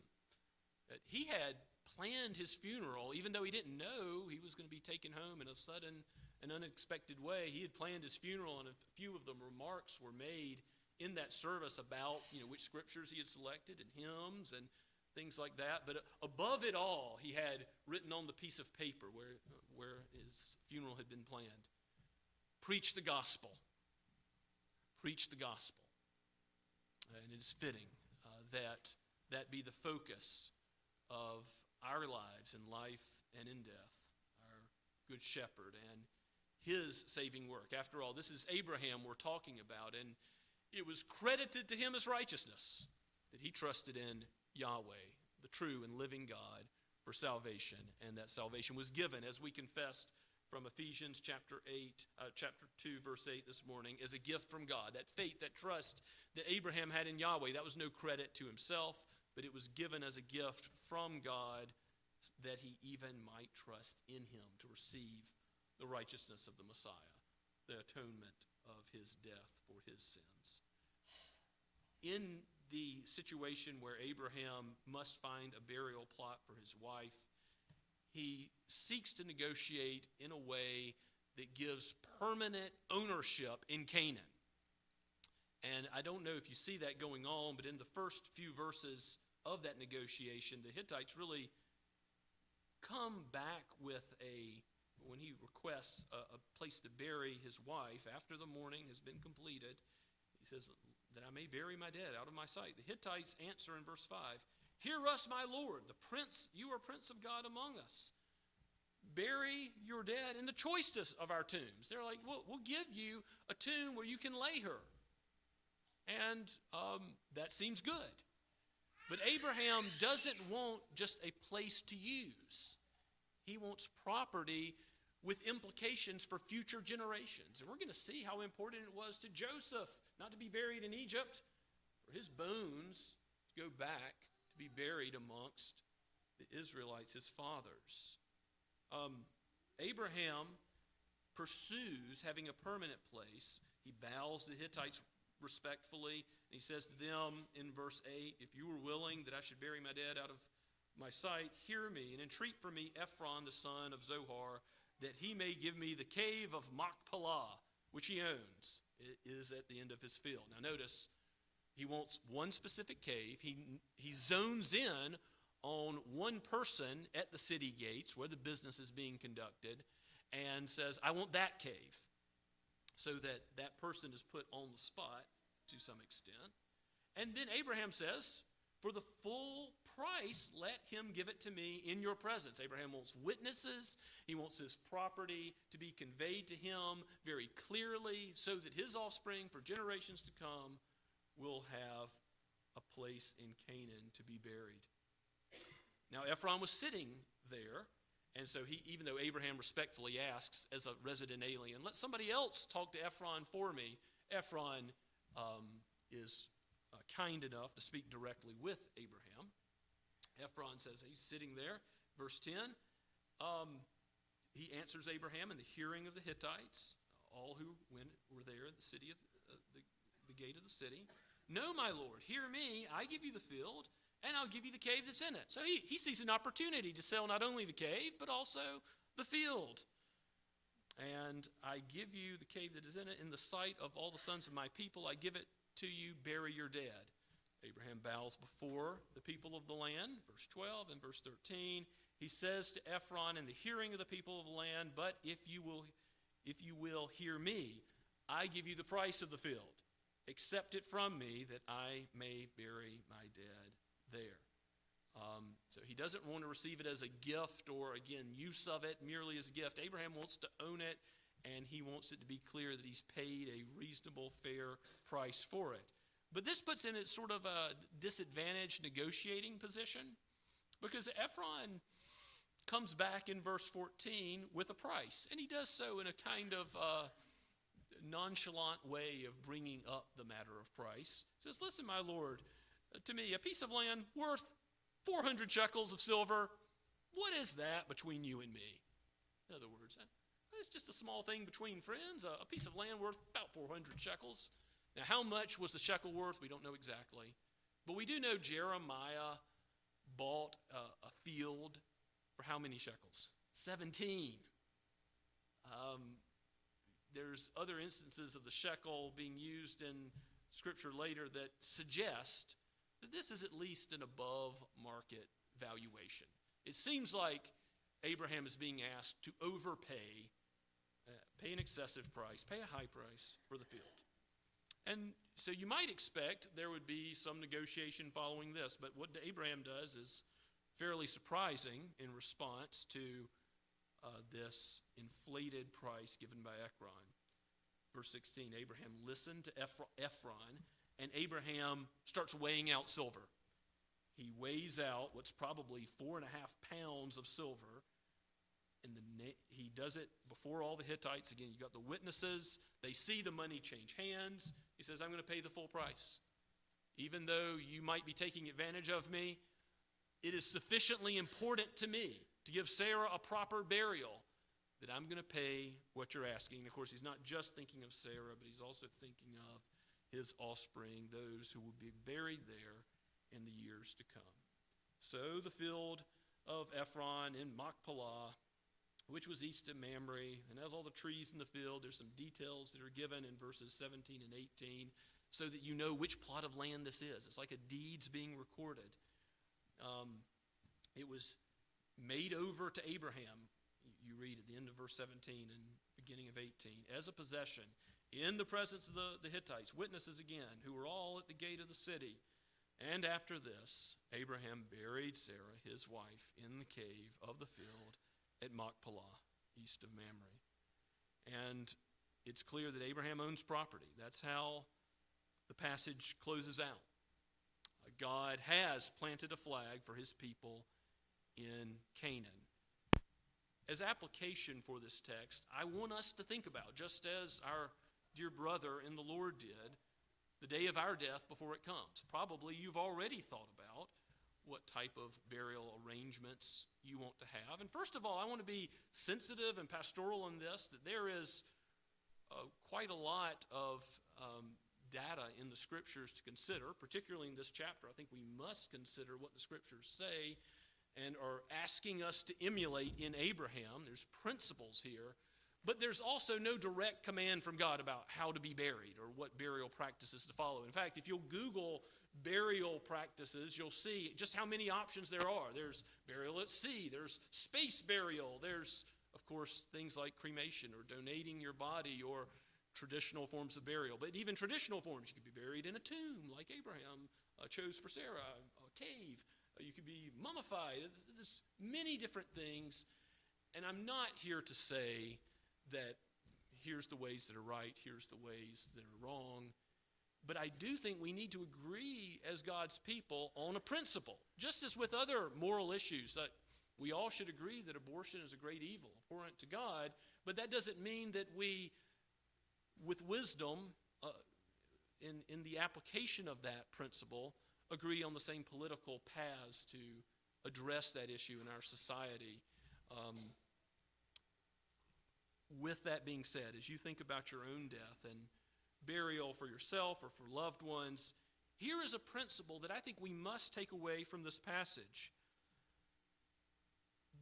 Speaker 3: He had planned his funeral, even though he didn't know he was going to be taken home in a sudden and unexpected way. He had planned his funeral, and a few of the remarks were made in that service about, which scriptures he had selected and hymns and things like that. But above it all, he had written on the piece of paper where his funeral had been planned, preach the gospel. Preach the gospel. And it is fitting that be the focus of our lives in life and in death, our good shepherd and his saving work. After all, this is Abraham we're talking about, and it was credited to him as righteousness that he trusted in Yahweh, the true and living God, for salvation, and that salvation was given, as we confessed from Ephesians chapter 2, verse 8 this morning, as a gift from God. That faith, that trust that Abraham had in Yahweh, that was no credit to himself, but it was given as a gift from God that he even might trust in him to receive the righteousness of the Messiah, the atonement of his death for his sins. In the situation where Abraham must find a burial plot for his wife, he seeks to negotiate in a way that gives permanent ownership in Canaan. And I don't know if you see that going on, but in the first few verses of that negotiation, the Hittites really come back with when he requests a place to bury his wife after the mourning has been completed, he says, that I may bury my dead out of my sight. The Hittites answer in verse 5, hear us, my Lord, you are prince of God among us. Bury your dead in the choicest of our tombs. They're like, we'll give you a tomb where you can lay her. And that seems good. But Abraham doesn't want just a place to use. He wants property with implications for future generations. And we're going to see how important it was to Joseph not to be buried in Egypt, for his bones to go back to be buried amongst the Israelites, his fathers. Abraham pursues having a permanent place. He bows to the Hittites respectfully. And he says to them in verse 8, if you were willing that I should bury my dead out of my sight, hear me and entreat for me Ephron, the son of Zohar, that he may give me the cave of Machpelah, which he owns. It is at the end of his field. Now notice, he wants one specific cave. He zones in on one person at the city gates where the business is being conducted and says, I want that cave. So that person is put on the spot to some extent. And then Abraham says, for the full price, let him give it to me in your presence. Abraham wants witnesses. He wants his property to be conveyed to him very clearly so that his offspring for generations to come will have a place in Canaan to be buried. Now, Ephron was sitting there, and so even though Abraham respectfully asks as a resident alien, let somebody else talk to Ephron for me, Ephron is kind enough to speak directly with Abraham. Ephron says he's sitting there. Verse 10, he answers Abraham in the hearing of the Hittites, all who were there at the city of the gate of the city. No, my Lord, hear me. I give you the field, and I'll give you the cave that's in it. So he sees an opportunity to sell not only the cave, but also the field. And I give you the cave that is in it in the sight of all the sons of my people. I give it to you, bury your dead. Abraham bows before the people of the land, verse 12 and verse 13. He says to Ephron in the hearing of the people of the land, but if you will hear me, I give you the price of the field. Accept it from me that I may bury my dead there. So he doesn't want to receive it as a gift or, again, use of it merely as a gift. Abraham wants to own it, and he wants it to be clear that he's paid a reasonable, fair price for it. But this puts him at sort of a disadvantaged negotiating position because Ephron comes back in verse 14 with a price, and he does so in a kind of nonchalant way of bringing up the matter of price. He says, listen, my Lord, to me, a piece of land worth 400 shekels of silver, what is that between you and me? In other words, it's just a small thing between friends, a piece of land worth about 400 shekels. Now, how much was the shekel worth? We don't know exactly. But we do know Jeremiah bought a field for how many shekels? 17. There's other instances of the shekel being used in Scripture later that suggest that this is at least an above-market valuation. It seems like Abraham is being asked to overpay, pay an excessive price, pay a high price for the field. And so you might expect there would be some negotiation following this, but what Abraham does is fairly surprising in response to this inflated price given by Ekron. Verse 16, Abraham listened to Ephron, and Abraham starts weighing out silver. He weighs out what's probably 4.5 pounds of silver, and he does it before all the Hittites. Again, you got the witnesses. They see the money change hands. He says, I'm going to pay the full price. Even though you might be taking advantage of me, it is sufficiently important to me to give Sarah a proper burial that I'm going to pay what you're asking. And of course, he's not just thinking of Sarah, but he's also thinking of his offspring, those who will be buried there in the years to come. So the field of Ephron in Machpelah, which was east of Mamre, and has all the trees in the field. There's some details that are given in verses 17 and 18 so that you know which plot of land this is. It's like a deed's being recorded. It was made over to Abraham, you read at the end of verse 17 and beginning of 18, as a possession in the presence of the Hittites, witnesses again, who were all at the gate of the city. And after this, Abraham buried Sarah, his wife, in the cave of the field at Machpelah, east of Mamre. And it's clear that Abraham owns property. That's how the passage closes out. God has planted a flag for his people in Canaan. As application for this text, I want us to think about, just as our dear brother in the Lord did, the day of our death before it comes. Probably you've already thought about what type of burial arrangements you want to have. And first of all, I want to be sensitive and pastoral in this, that there is quite a lot of data in the Scriptures to consider, particularly in this chapter. I think we must consider what the Scriptures say and are asking us to emulate in Abraham. There's principles here, but there's also no direct command from God about how to be buried or what burial practices to follow. In fact, if you'll Google burial practices, you'll see just how many options there are. There's burial at sea, there's space burial, there's, of course, things like cremation or donating your body or traditional forms of burial. But even traditional forms, you could be buried in a tomb like Abraham chose for Sarah, a cave. You could be mummified. There's many different things. And I'm not here to say that here's the ways that are right, here's the ways that are wrong. But I do think we need to agree as God's people on a principle. Just as with other moral issues, that we all should agree that abortion is a great evil, abhorrent to God. But that doesn't mean that we, with wisdom, in the application of that principle, agree on the same political paths to address that issue in our society. With that being said, as you think about your own death and burial for yourself or for loved ones, here is a principle that I think we must take away from this passage.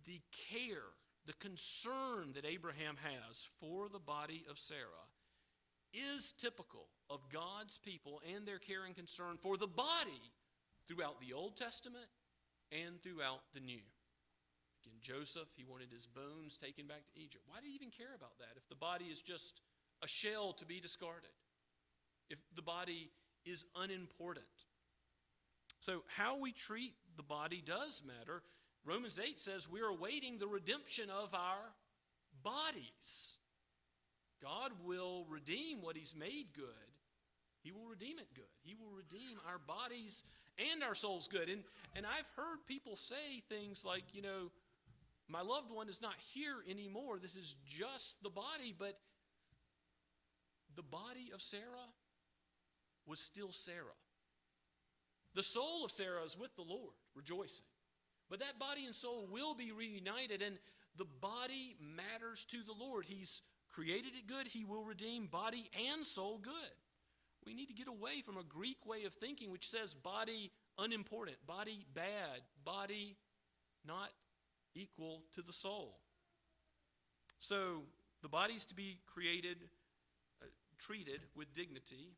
Speaker 3: The care, the concern that Abraham has for the body of Sarah is typical of God's people and their care and concern for the body throughout the Old Testament and throughout the New. Again, Joseph, he wanted his bones taken back to Egypt. Why do you even care about that if the body is just a shell to be discarded? If the body is unimportant? So how we treat the body does matter. Romans 8 says we are awaiting the redemption of our bodies. God will redeem what he's made good. He will redeem it good. He will redeem our bodies and our souls good. And I've heard people say things like, my loved one is not here anymore. This is just the body. But the body of Sarah was still Sarah. The soul of Sarah is with the Lord, rejoicing. But that body and soul will be reunited, and the body matters to the Lord. He's created it good. He will redeem body and soul good. We need to get away from a Greek way of thinking which says body unimportant, body bad, body not equal to the soul. So the body's to be treated with dignity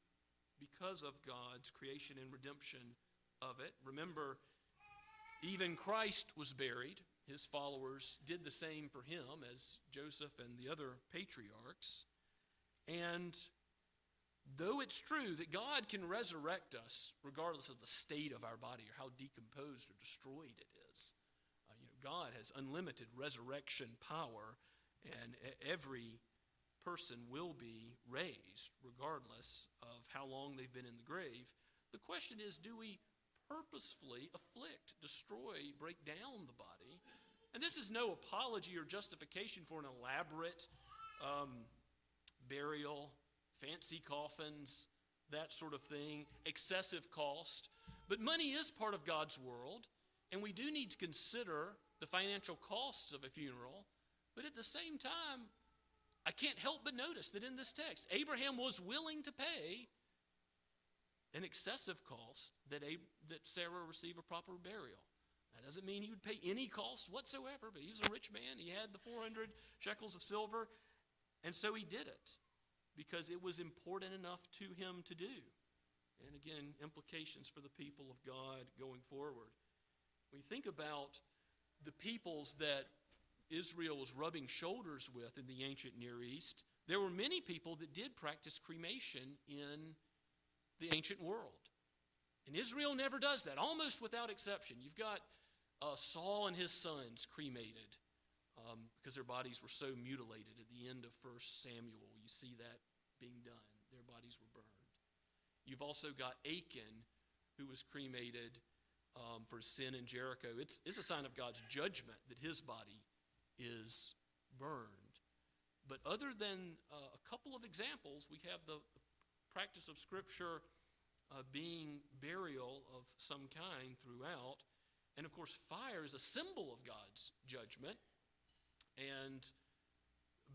Speaker 3: because of God's creation and redemption of it. Remember, even Christ was buried. His followers did the same for him as Joseph and the other patriarchs. And though it's true that God can resurrect us regardless of the state of our body or how decomposed or destroyed it is, God has unlimited resurrection power, and every person will be raised regardless of how long they've been in the grave. The question is, do we purposefully afflict, destroy, break down the body? And this is no apology or justification for an elaborate burial, fancy coffins, that sort of thing, excessive cost. But money is part of God's world, and we do need to consider the financial costs of a funeral. But at the same time, I can't help but notice that in this text, Abraham was willing to pay an excessive cost that Sarah receive a proper burial. That doesn't mean he would pay any cost whatsoever, but he was a rich man. He had the 400 shekels of silver, and so he did it because it was important enough to him to do. And again, implications for the people of God going forward. When you think about the peoples that Israel was rubbing shoulders with in the ancient Near East, there were many people that did practice cremation in the ancient world. And Israel never does that, almost without exception. You've got Saul and his sons cremated because their bodies were so mutilated at the end of 1 Samuel. You see that being done. Their bodies were burned. You've also got Achan, who was cremated for sin in Jericho. It's a sign of God's judgment that his body is burned. But other than a couple of examples, we have the practice of Scripture being burial of some kind throughout. And of course, fire is a symbol of God's judgment. And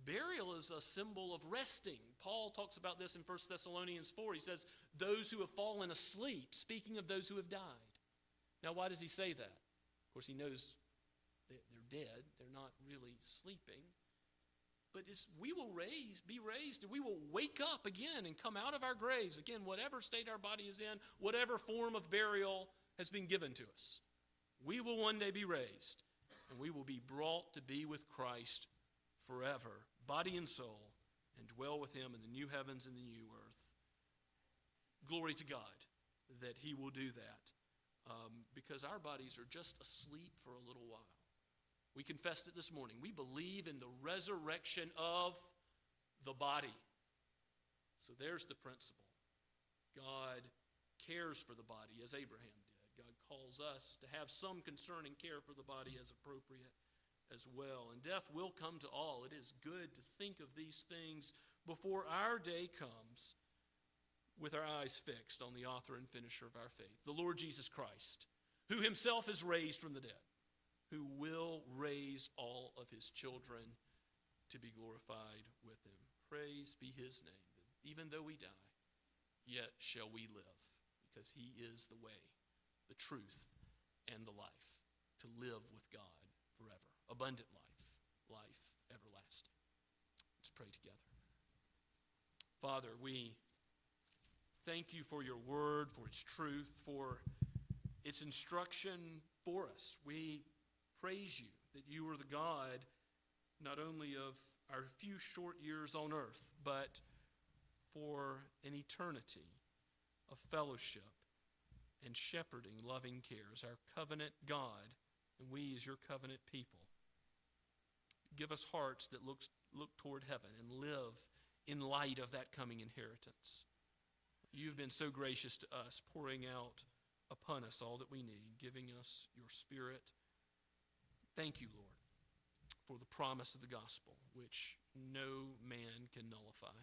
Speaker 3: burial is a symbol of resting. Paul talks about this in 1 Thessalonians 4. He says, those who have fallen asleep, speaking of those who have died. Now, why does he say that? Of course, he knows they're dead. They're not really sleeping. But we will be raised, and we will wake up again and come out of our graves. Again, whatever state our body is in, whatever form of burial has been given to us. We will one day be raised, and we will be brought to be with Christ forever, body and soul, and dwell with him in the new heavens and the new earth. Glory to God that he will do that, because our bodies are just asleep for a little while. We confessed it this morning. We believe in the resurrection of the body. So there's the principle. God cares for the body as Abraham did. God calls us to have some concern and care for the body as appropriate as well. And death will come to all. It is good to think of these things before our day comes with our eyes fixed on the author and finisher of our faith, the Lord Jesus Christ, who himself is raised from the dead, who will raise all of his children to be glorified with him. Praise be his name. Even though we die, yet shall we live, because he is the way, the truth, and the life, to live with God forever. Abundant life, life everlasting. Let's pray together. Father, we thank you for your word, for its truth, for its instruction for us. We praise you that you are the God not only of our few short years on earth, but for an eternity of fellowship and shepherding, loving care as our covenant God, and we as your covenant people. Give us hearts that look toward heaven and live in light of that coming inheritance. You've been so gracious to us, pouring out upon us all that we need, giving us your Spirit. Thank you, Lord, for the promise of the gospel, which no man can nullify.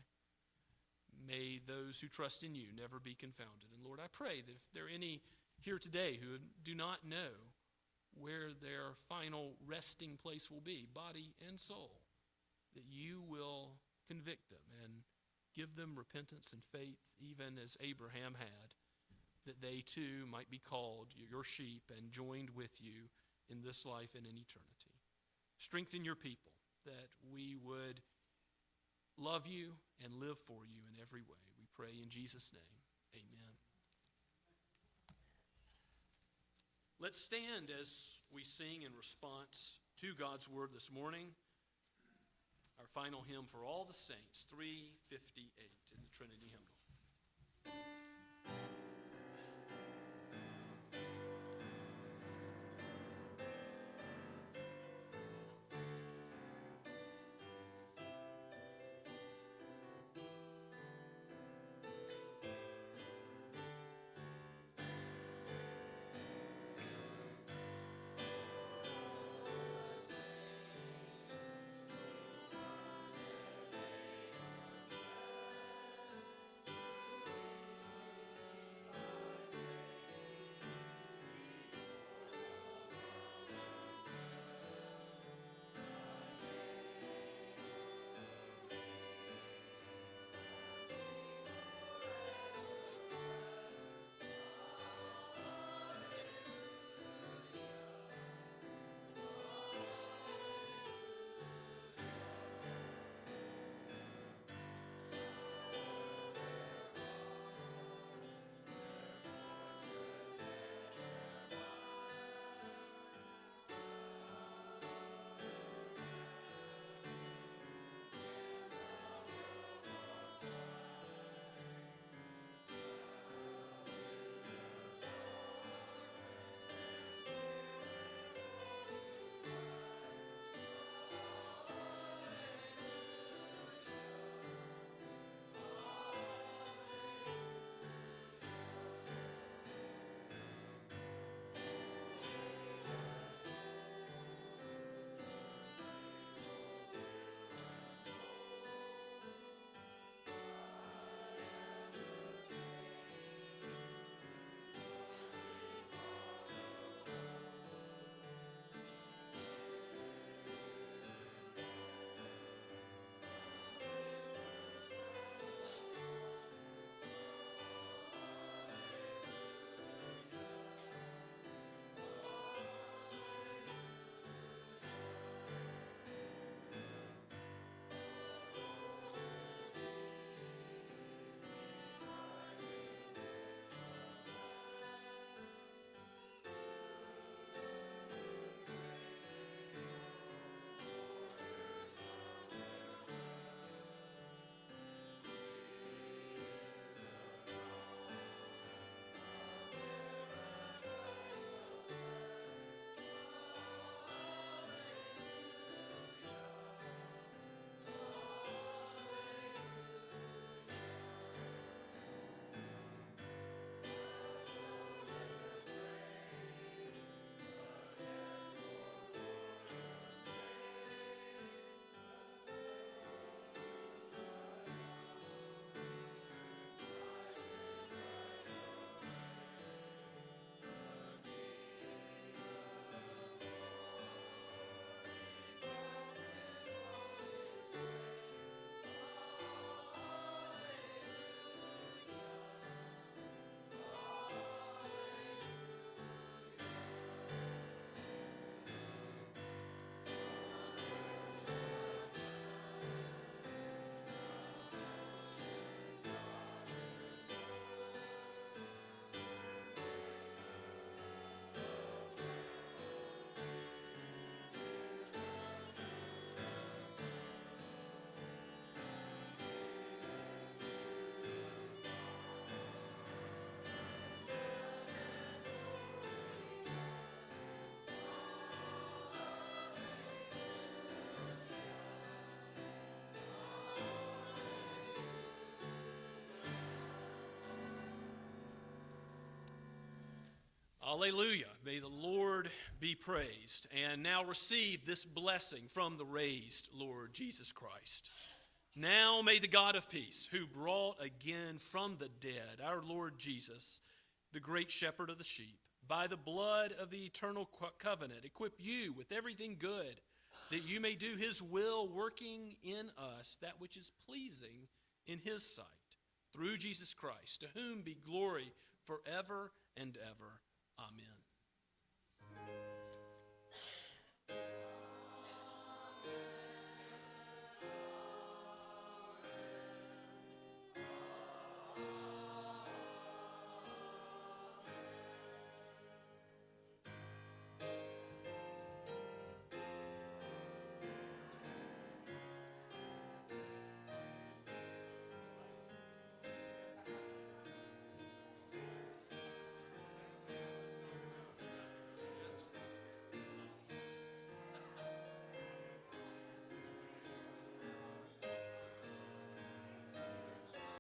Speaker 3: May those who trust in you never be confounded. And Lord, I pray that if there are any here today who do not know where their final resting place will be, body and soul, that you will convict them and give them repentance and faith, even as Abraham had, that they too might be called your sheep and joined with you in this life and in eternity. Strengthen your people, that we would love you and live for you in every way. We pray in Jesus' name. Amen. Let's stand as we sing in response to God's word this morning. Our final hymn for all the saints, 358 in the Trinity hymnal. Alleluia. May the Lord be praised. And now receive this blessing from the raised Lord Jesus Christ. Now may the God of peace, who brought again from the dead our Lord Jesus, the great shepherd of the sheep, by the blood of the eternal covenant, equip you with everything good, that you may do his will, working in us that which is pleasing in his sight, through Jesus Christ, to whom be glory forever and ever. Amen.